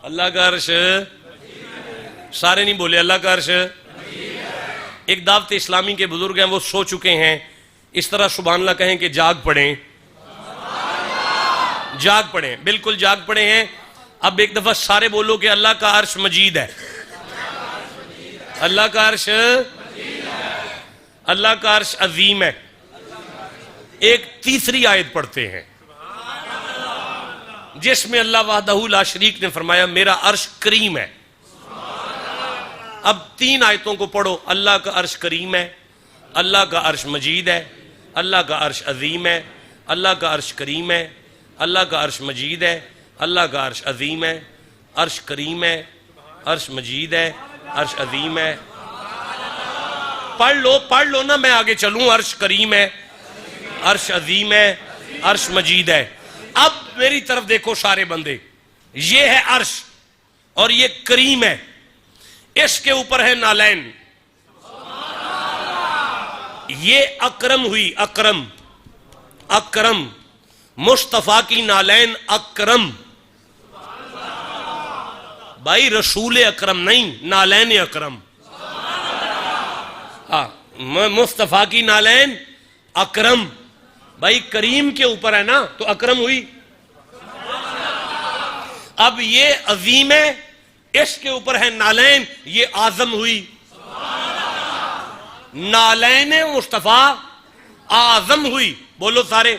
اللہ کا عرش، سارے نہیں بولے اللہ کا عرش۔ ایک دعوت اسلامی کے بزرگ ہیں، وہ سو چکے ہیں، اس طرح سبحان اللہ کہیں کہ جاگ پڑیں، جاگ پڑیں، بالکل جاگ پڑے ہیں۔ اب ایک دفعہ سارے بولو کہ اللہ کا عرش مجید ہے، اللہ کا عرش، اللہ کا عرش عظیم ہے۔ ایک تیسری آیت پڑھتے ہیں جس میں اللہ وحدہ لا شریک نے فرمایا میرا عرش کریم ہے۔ اب 3 آیتوں کو پڑھو، اللہ کا عرش کریم ہے، اللہ کا عرش مجید ہے، اللہ کا عرش عظیم ہے، اللہ کا عرش کریم ہے، اللہ کا عرش مجید ہے، اللہ کا عرش عظیم ہے، عرش کریم ہے، عرش مجید ہے، عرش عظیم ہے۔ پڑھ لو نا، میں آگے چلوں۔ عرش کریم ہے، عرش عظیم ہے، عرش مجید ہے۔ اب میری طرف دیکھو سارے بندے، یہ ہے عرش اور یہ کریم ہے، اس کے اوپر ہے نالین، یہ اکرم ہوئی، اکرم، اکرم مصطفیٰ کی نالین اکرم. بھائی رسول اکرم نہیں، نالین اکرم. مصطفیٰ کی نالین اکرم. بھائی کریم کے اوپر ہے نا تو اکرم ہوئی. اب یہ عظیم ہے، اس کے اوپر ہے نالین، یہ اعظم ہوئی. نالین مصطفیٰ اعظم ہوئی. بولو سارے،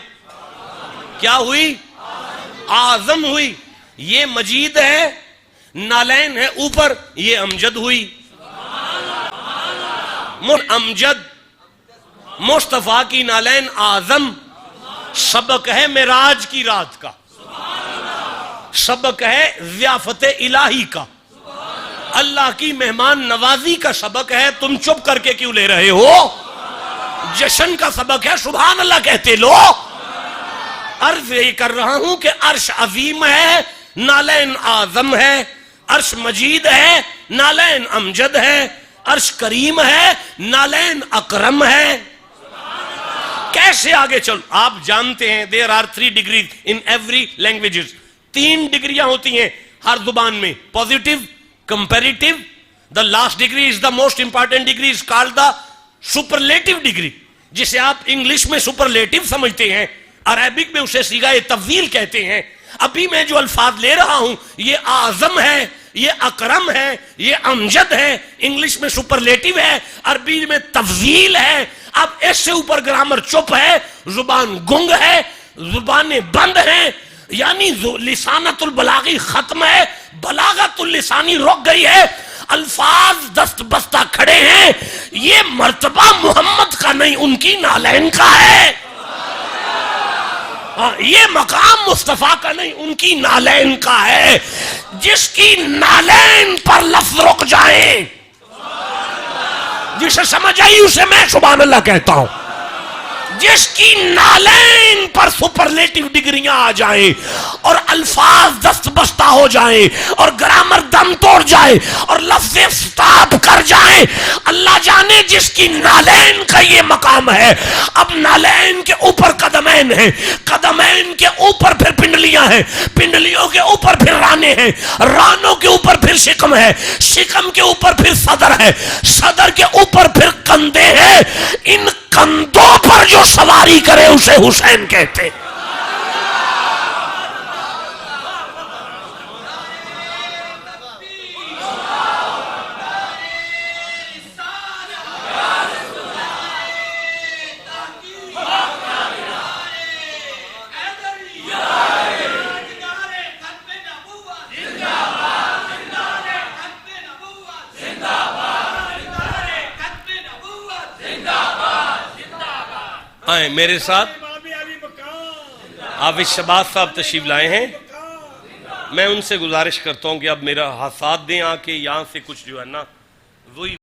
کیا ہوئی؟ اعظم ہوئی. یہ مجید ہے، نالین ہے اوپر، یہ امجد ہوئی. امجد مصطفیٰ کی نالین اعظم. سبق ہے معراج کی رات کا، سبق ہے ضیافت الہی کا، اللہ کی مہمان نوازی کا سبق ہے. تم چپ کر کے کیوں لے رہے ہو؟ جشن کا سبق ہے، سبحان اللہ کہتے لو. عرض یہ کر رہا ہوں کہ عرش عظیم ہے، نالین اعظم ہے. عرش مجید ہے، نالین امجد ہے. عرش کریم ہے، نالین اکرم ہے. کیسے آگے چل؟ آپ جانتے ہیں there are 3 degrees in every languages. 3 ڈگریاں ہوتی ہیں ہر زبان میں. positive, comparative. The last degree is the most important degree, is called the superlative degree, جسے آپ انگلش میں superlative سمجھتے ہیں، عربک میں اسے صیغہ تفضیل کہتے ہیں. ابھی میں جو الفاظ لے رہا ہوں یہ اعظم ہے، یہ اکرم ہے، یہ امجد ہے. انگلش میں سپرلیٹو ہے، عربی میں تفضیل ہے. اب اس سے اوپر گرامر چپ ہے، زبان گنگ ہے، زبانیں بند ہیں. یعنی لسانت البلاغی ختم ہے، بلاغت اللسانی رک گئی ہے، الفاظ دست بستہ کھڑے ہیں. یہ مرتبہ محمد کا نہیں، ان کی نالین کا ہے. یہ مقام مصطفیٰ کا نہیں، ان کی نالین کا ہے. جس کی نالین پر لفظ رک جائیں، جسے سمجھ آئی اسے میں سبحان اللہ کہتا ہوں. جس کی نالین پر سپرلیٹو ڈگریاں آ جائیں اور الفاظ دست بستہ ہو جائیں اور گرامر دم توڑ جائے اور لفظ سٹاپ کر جائیں، اللہ جانے جس کی نالین کا یہ مقام ہے. اب نالین کے اوپر قدمین ہیں، قدمین کے اوپر پھر پنڈلیاں ہیں، پنڈلیوں کے اوپر پھر رانے ہیں، رانوں کے اوپر پھر شکم ہے، شکم کے اوپر پھر صدر ہے، صدر کے اوپر پھر کندھے ہیں. ان کندھوں پر جو سواری کرے اسے حسین کہتے. آئیں میرے ساتھ. حافظ شہباز صاحب تشریف لائے ہیں. میں ان سے گزارش کرتا ہوں کہ اب میرا ساتھ دیں، آ کے یہاں سے کچھ جو ہے نا وہی